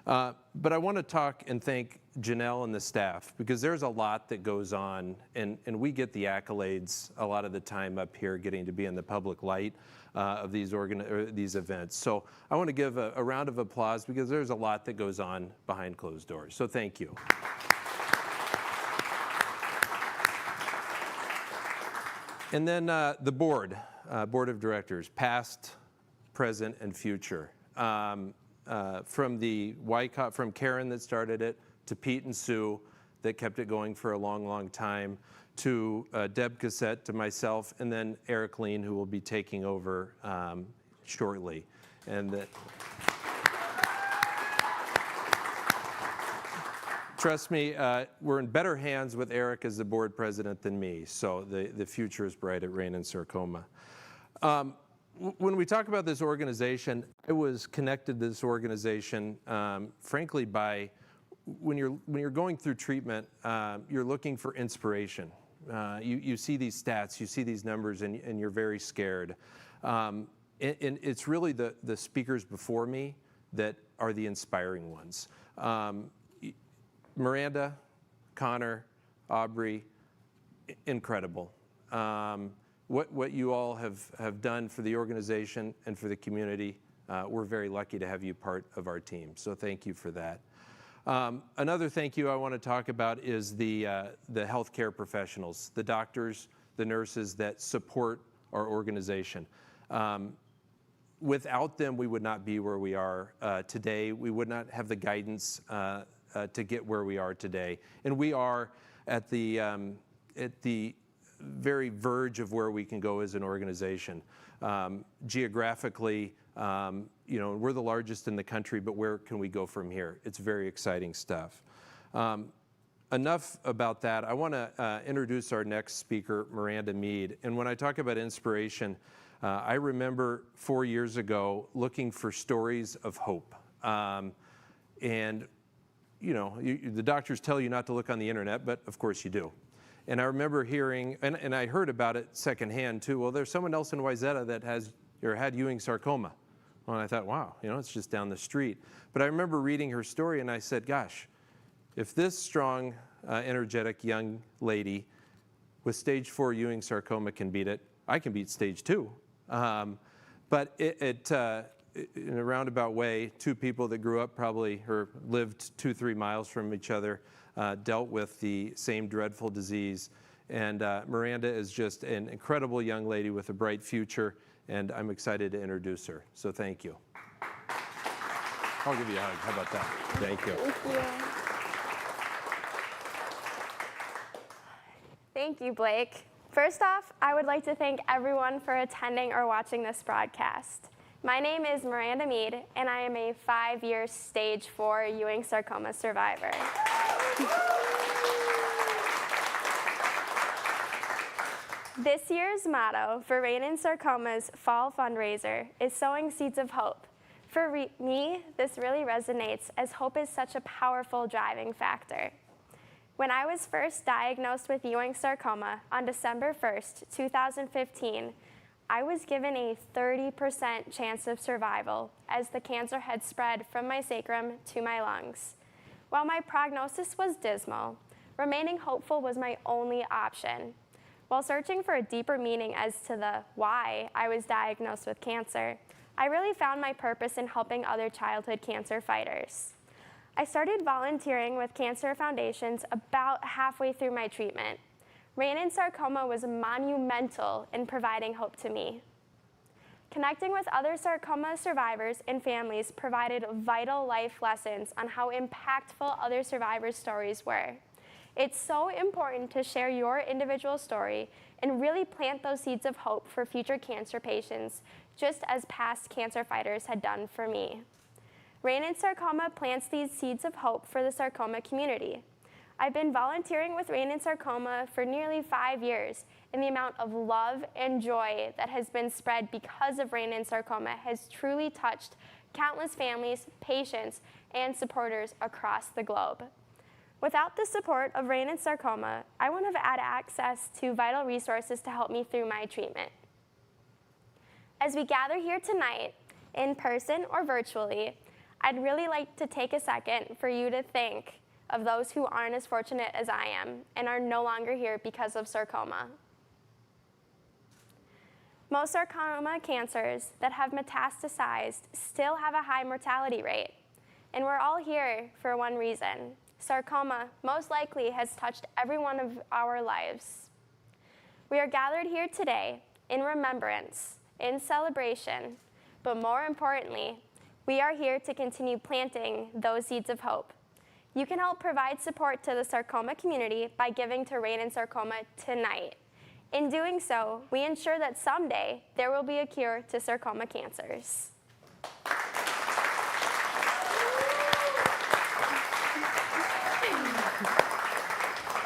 But I want to talk and thank Janelle and the staff, because there's a lot that goes on, and we get the accolades a lot of the time up here getting to be in the public light of these events. So I want to give a round of applause, because there's a lot that goes on behind closed doors. So thank you. And then the board of directors, past, present, and future. From Karen that started it, to Pete and Sue that kept it going for a long, long time, to Deb Cassette, to myself, and then Eric Lean, who will be taking over shortly. And trust me, we're in better hands with Eric as the board president than me, so the future is bright at Rain and Sarcoma. When we talk about this organization, I was connected to this organization, frankly, by when you're going through treatment, you're looking for inspiration. You see these stats, you see these numbers, and you're very scared. And it's really the speakers before me that are the inspiring ones. Miranda, Connor, Aubrey, incredible. What you all have done for the organization and for the community, we're very lucky to have you part of our team. So thank you for that. Another thank you I want to talk about is the healthcare professionals, the doctors, the nurses that support our organization. Without them, we would not be where we are today. We would not have the guidance to get where we are today. And we are at the very verge of where we can go as an organization. Geographically, we're the largest in the country, but where can we go from here? It's very exciting stuff. Enough about that. I want to introduce our next speaker, Miranda Mead. And when I talk about inspiration, I remember 4 years ago looking for stories of hope. The doctors tell you not to look on the internet, but of course you do. And I remember hearing, and I heard about it secondhand too, well, there's someone else in Wayzata that had Ewing sarcoma. Well, and I thought, wow, it's just down the street. But I remember reading her story, and I said, gosh, if this strong, energetic young lady with stage 4 Ewing sarcoma can beat it, I can beat stage 2. But in a roundabout way, two people that grew up probably or lived 2-3 miles from each other dealt with the same dreadful disease. And Miranda is just an incredible young lady with a bright future, and I'm excited to introduce her. So thank you. I'll give you a hug. How about that? Thank you. Thank you. Thank you, Blake. First off, I would like to thank everyone for attending or watching this broadcast. My name is Miranda Mead, and I am a 5-year stage 4 Ewing sarcoma survivor. This year's motto for Rain and Sarcoma's fall fundraiser is Sowing Seeds of Hope. For me, this really resonates, as hope is such a powerful driving factor. When I was first diagnosed with Ewing sarcoma on December 1st, 2015, I was given a 30% chance of survival as the cancer had spread from my sacrum to my lungs. While my prognosis was dismal, remaining hopeful was my only option. While searching for a deeper meaning as to the why I was diagnosed with cancer, I really found my purpose in helping other childhood cancer fighters. I started volunteering with cancer foundations about halfway through my treatment. Rain and Sarcoma was monumental in providing hope to me. Connecting with other sarcoma survivors and families provided vital life lessons on how impactful other survivors' stories were. It's so important to share your individual story and really plant those seeds of hope for future cancer patients, just as past cancer fighters had done for me. Rain in Sarcoma plants these seeds of hope for the sarcoma community. I've been volunteering with Rain in Sarcoma for nearly 5 years, and the amount of love and joy that has been spread because of Rain in Sarcoma has truly touched countless families, patients, and supporters across the globe. Without the support of Rain in Sarcoma, I wouldn't have had access to vital resources to help me through my treatment. As we gather here tonight, in person or virtually, I'd really like to take a second for you to think of those who aren't as fortunate as I am and are no longer here because of sarcoma. Most sarcoma cancers that have metastasized still have a high mortality rate. And we're all here for one reason. Sarcoma most likely has touched every one of our lives. We are gathered here today in remembrance, in celebration, but more importantly, we are here to continue planting those seeds of hope. You can help provide support to the sarcoma community by giving to Rain in Sarcoma tonight. In doing so, we ensure that someday there will be a cure to sarcoma cancers.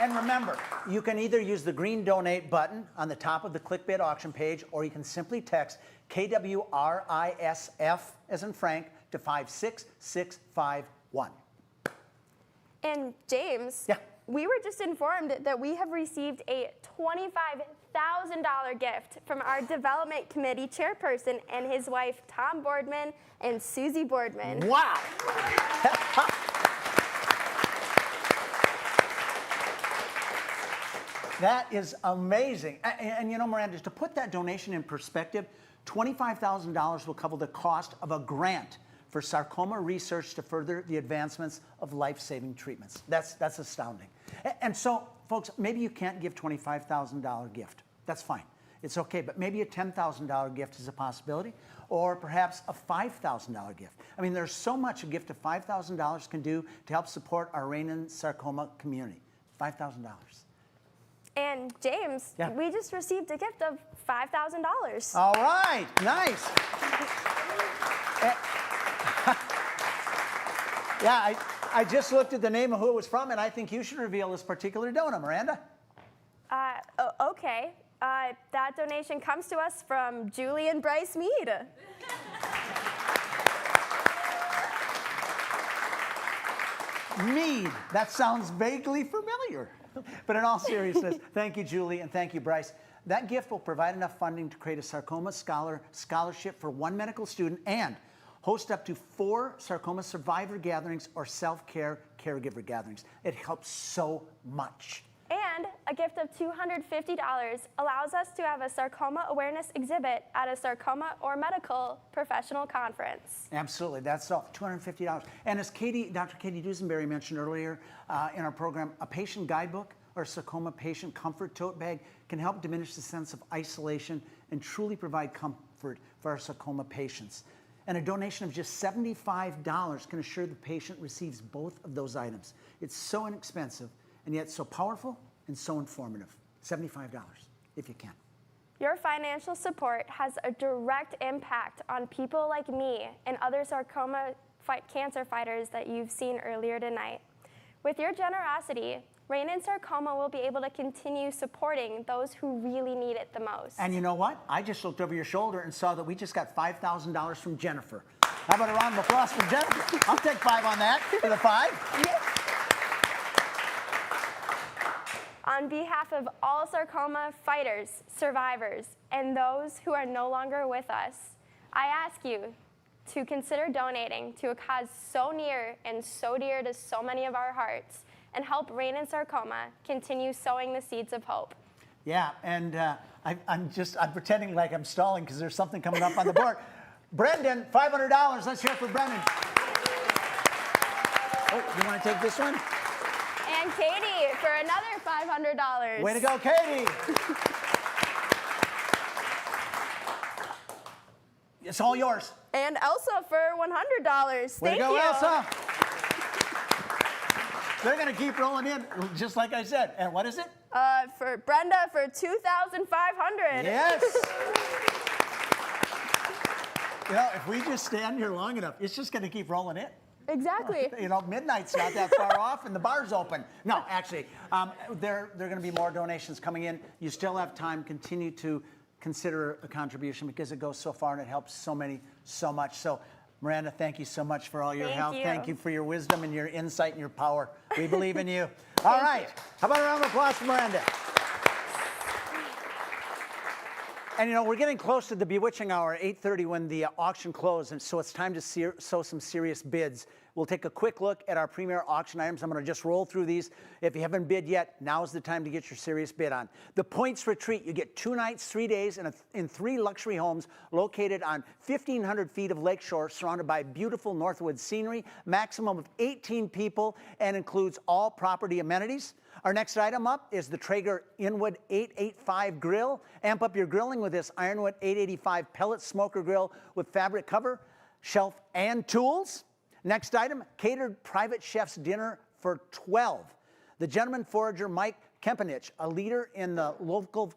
And remember, you can either use the green donate button on the top of the clickbait auction page, or you can simply text KWRISF as in Frank to 56651. And James, yeah. We were just informed that we have received a $25,000 gift from our development committee chairperson and his wife, Tom Boardman and Susie Boardman. Wow. That is amazing. And you know, Miranda, to put that donation in perspective, $25,000 will cover the cost of a grant for sarcoma research to further the advancements of life-saving treatments. That's astounding. And so, folks, maybe you can't give $25,000 gift. That's fine. It's okay, but maybe a $10,000 gift is a possibility, or perhaps a $5,000 gift. I mean, there's so much a gift of $5,000 can do to help support our Rain in Sarcoma community. $5,000. And James, yeah. We just received a gift of $5,000. All right, nice. Yeah, I just looked at the name of who it was from, and I think you should reveal this particular donor, Miranda. Okay. That donation comes to us from Julie and Bryce Mead. Mead, that sounds vaguely familiar. But in all seriousness, thank you, Julie, and thank you, Bryce. That gift will provide enough funding to create a sarcoma scholarship for one medical student and host up to 4 sarcoma survivor gatherings or self-care caregiver gatherings. It helps so much. And a gift of $250 allows us to have a sarcoma awareness exhibit at a sarcoma or medical professional conference. Absolutely, that's all, $250. And as Dr. Katie Dusenberry mentioned earlier in our program, a patient guidebook or sarcoma patient comfort tote bag can help diminish the sense of isolation and truly provide comfort for our sarcoma patients. And a donation of just $75 can assure the patient receives both of those items. It's so inexpensive and yet so powerful and so informative. $75, if you can. Your financial support has a direct impact on people like me and other sarcoma cancer fighters that you've seen earlier tonight. With your generosity, Rain in Sarcoma will be able to continue supporting those who really need it the most. And you know what? I just looked over your shoulder and saw that we just got $5,000 from Jennifer. How about a round of applause for Jennifer? I'll take 5 on that for the 5. Yes. On behalf of all sarcoma fighters, survivors, and those who are no longer with us, I ask you to consider donating to a cause so near and so dear to so many of our hearts and help Rain in Sarcoma continue sowing the seeds of hope. Yeah, and I'm pretending like I'm stalling because there's something coming up on the board. Brendan, $500. Let's hear it for Brendan. Oh, you want to take this one? And Katie for another $500. Way to go, Katie. It's all yours. And Elsa for $100. Way to go, Elsa. They're going to keep rolling in, just like I said. And what is it? For Brenda for 2,500. Yes. You know, if we just stand here long enough, it's just going to keep rolling in. Exactly. You know, midnight's not that far off, and the bar's open. No, actually, there are going to be more donations coming in. You still have time. Continue to consider a contribution because it goes so far and it helps so many so much. So, Miranda, thank you so much for all your help. Thank you for your wisdom and your insight and your power. We believe in you. All right. How about a round of applause for Miranda? And you know, we're getting close to the bewitching hour, 8:30, when the auction closes, and so it's time to sow some serious bids. We'll take a quick look at our premier auction items. I'm going to just roll through these. If you haven't bid yet, now's the time to get your serious bid on. The Points Retreat, you get 2 nights, 3 days in 3 luxury homes located on 1,500 feet of lakeshore, surrounded by beautiful Northwood scenery, maximum of 18 people, and includes all property amenities. Our next item up is the Traeger Inwood 885 grill. Amp up your grilling with this Ironwood 885 pellet smoker grill with fabric cover, shelf, and tools. Next item, catered private chef's dinner for 12. The gentleman forager Mike Kempenich, a leader in the local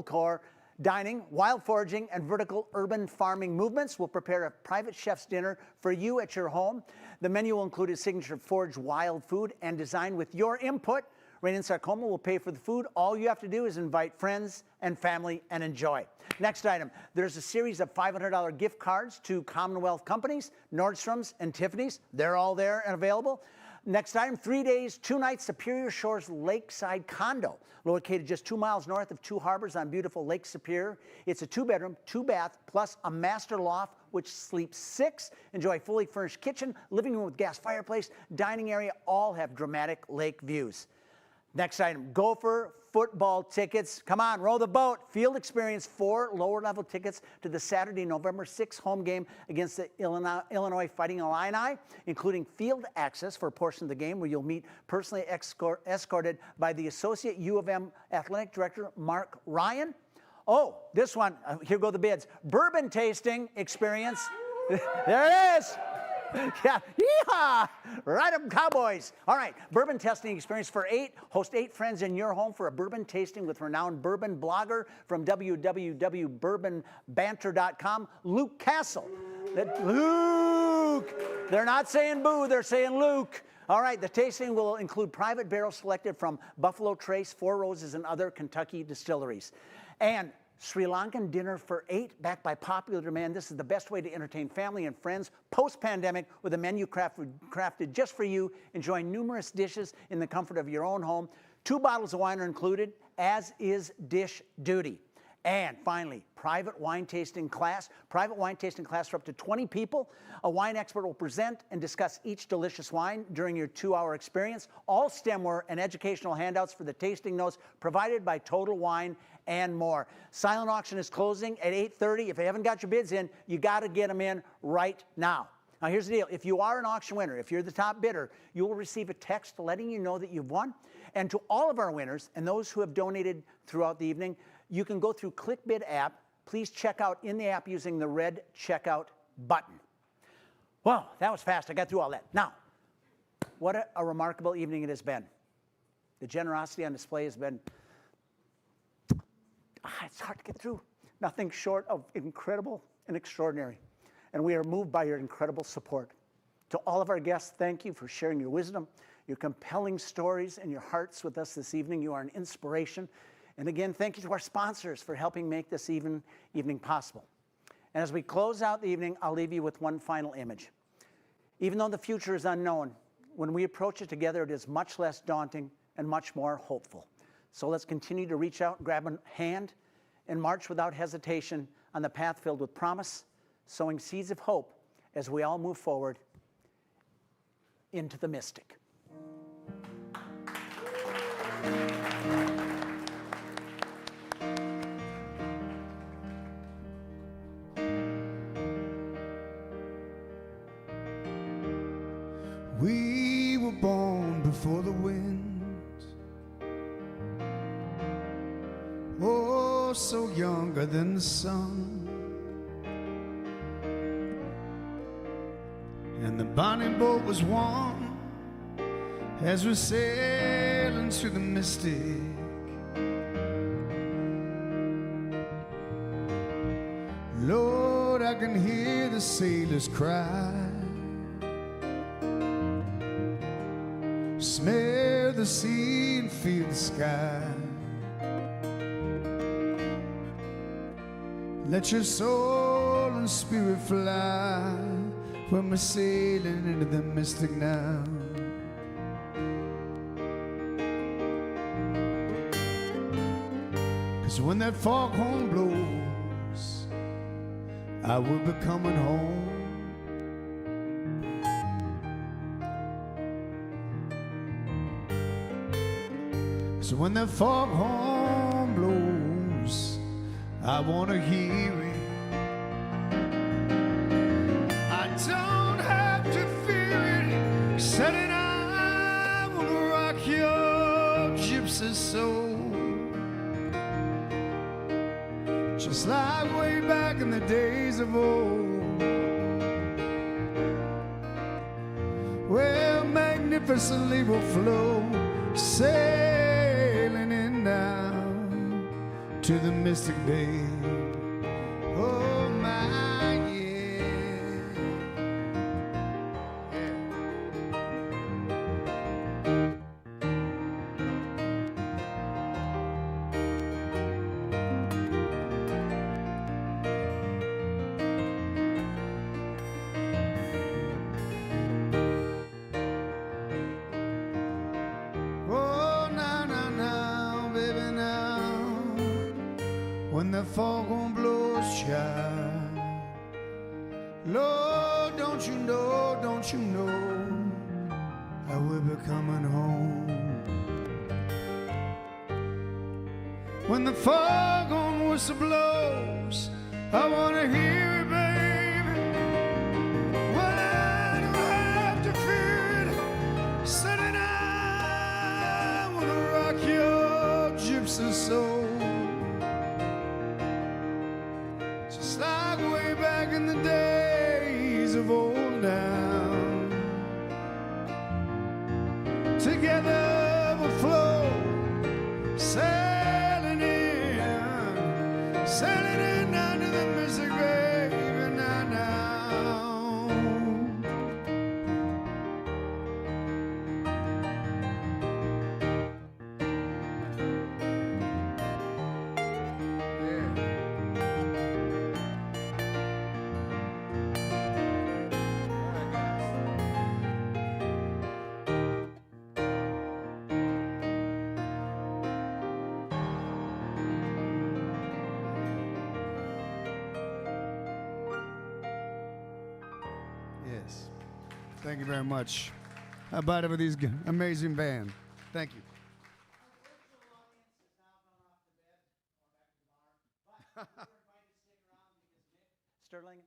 core dining, wild foraging, and vertical urban farming movements, will prepare a private chef's dinner for you at your home. The menu will include a signature foraged wild food and designed with your input. Rain and Sarcoma will pay for the food. All you have to do is invite friends and family and enjoy. Next item, there's a series of $500 gift cards to Commonwealth companies, Nordstrom's and Tiffany's. They're all there and available. Next item, 3 days, 2 nights, Superior Shores Lakeside Condo, located just 2 miles north of Two Harbors on beautiful Lake Superior. It's a 2-bedroom, 2-bath, plus a master loft, which sleeps 6. Enjoy a fully furnished kitchen, living room with gas fireplace, dining area, all have dramatic lake views. Next item, Gopher football tickets. Come on, row the boat. Field experience, 4 lower-level tickets to the Saturday, November 6th home game against the Illinois Fighting Illini, including field access for a portion of the game where you'll meet personally escorted by the Associate U of M Athletic Director, Mark Ryan. Oh, this one, here go the bids. Bourbon tasting experience. There it is. Yeah, yeehaw! Right up, Cowboys. All right, bourbon testing experience for 8. Host 8 friends in your home for a bourbon tasting with renowned bourbon blogger from www.bourbonbanter.com, Luke Castle. Luke! They're not saying boo, they're saying Luke. All right, the tasting will include private barrels selected from Buffalo Trace, Four Roses, and other Kentucky distilleries. And Sri Lankan dinner for 8, backed by popular demand. This is the best way to entertain family and friends post-pandemic with a menu crafted just for you, enjoying numerous dishes in the comfort of your own home. 2 bottles of wine are included, as is dish duty. And finally, private wine tasting class. Private wine tasting class for up to 20 people. A wine expert will present and discuss each delicious wine during your 2-hour experience. All stemware and educational handouts for the tasting notes provided by Total Wine and more. Silent auction is closing at 8:30. If you haven't got your bids in, you got to get them in right now. Now, here's the deal. If you are an auction winner, if you're the top bidder, you will receive a text letting you know that you've won. And to all of our winners and those who have donated throughout the evening, you can go through ClickBid app. Please check out in the app using the red checkout button. Well, that was fast. I got through all that. Now, what a remarkable evening it has been. The generosity on display has been, it's hard to get through. Nothing short of incredible and extraordinary. And we are moved by your incredible support. To all of our guests, thank you for sharing your wisdom, your compelling stories, and your hearts with us this evening. You are an inspiration. And again, thank you to our sponsors for helping make this evening possible. And as we close out the evening, I'll leave you with one final image. Even though the future is unknown, when we approach it together, it is much less daunting and much more hopeful. So let's continue to reach out, grab a hand, and march without hesitation on the path filled with promise, sowing seeds of hope as we all move forward into the mystic. We were born before the wind, oh, so younger than the sun, and the bonnie boat was warm as we're sailing through the mystic. Lord, I can hear the sailors cry, smell the sea and feel the sky. Let your soul and spirit fly when we're sailing into the mystic now. 'Cause when that foghorn blows, I will be coming home. So when that foghorn blows, I want to hear it. I don't have to fear it. Said it, I want to rock your gypsy soul. Just like way back in the days of old. Well, magnificently will flow, sailing in now to the mystic bay. Oh my, yeah. Oh, now, baby, now, when the foghorn blows, child. Lord, don't you know, I will be coming home. When the foghorn whistle blows, I wanna hear it, baby. Well, I don't have to fear it. Said it, I wanna rock your gypsy soul. Just like way back in the days of old now. Together we'll flow, sailing in down to the mystic bay, baby, now. Yes. Thank you very much. How about it with these amazing band? Thank you. Sterling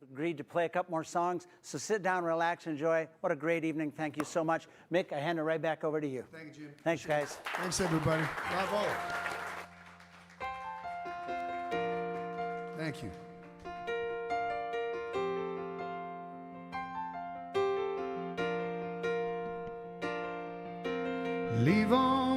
have agreed to play a couple more songs, so sit down, relax, enjoy. What a great evening. Thank you so much. Mick, I hand it right back over to you. Thank you, Jim. Thanks, guys. Thanks, everybody. Bravo. Thank you. Leave on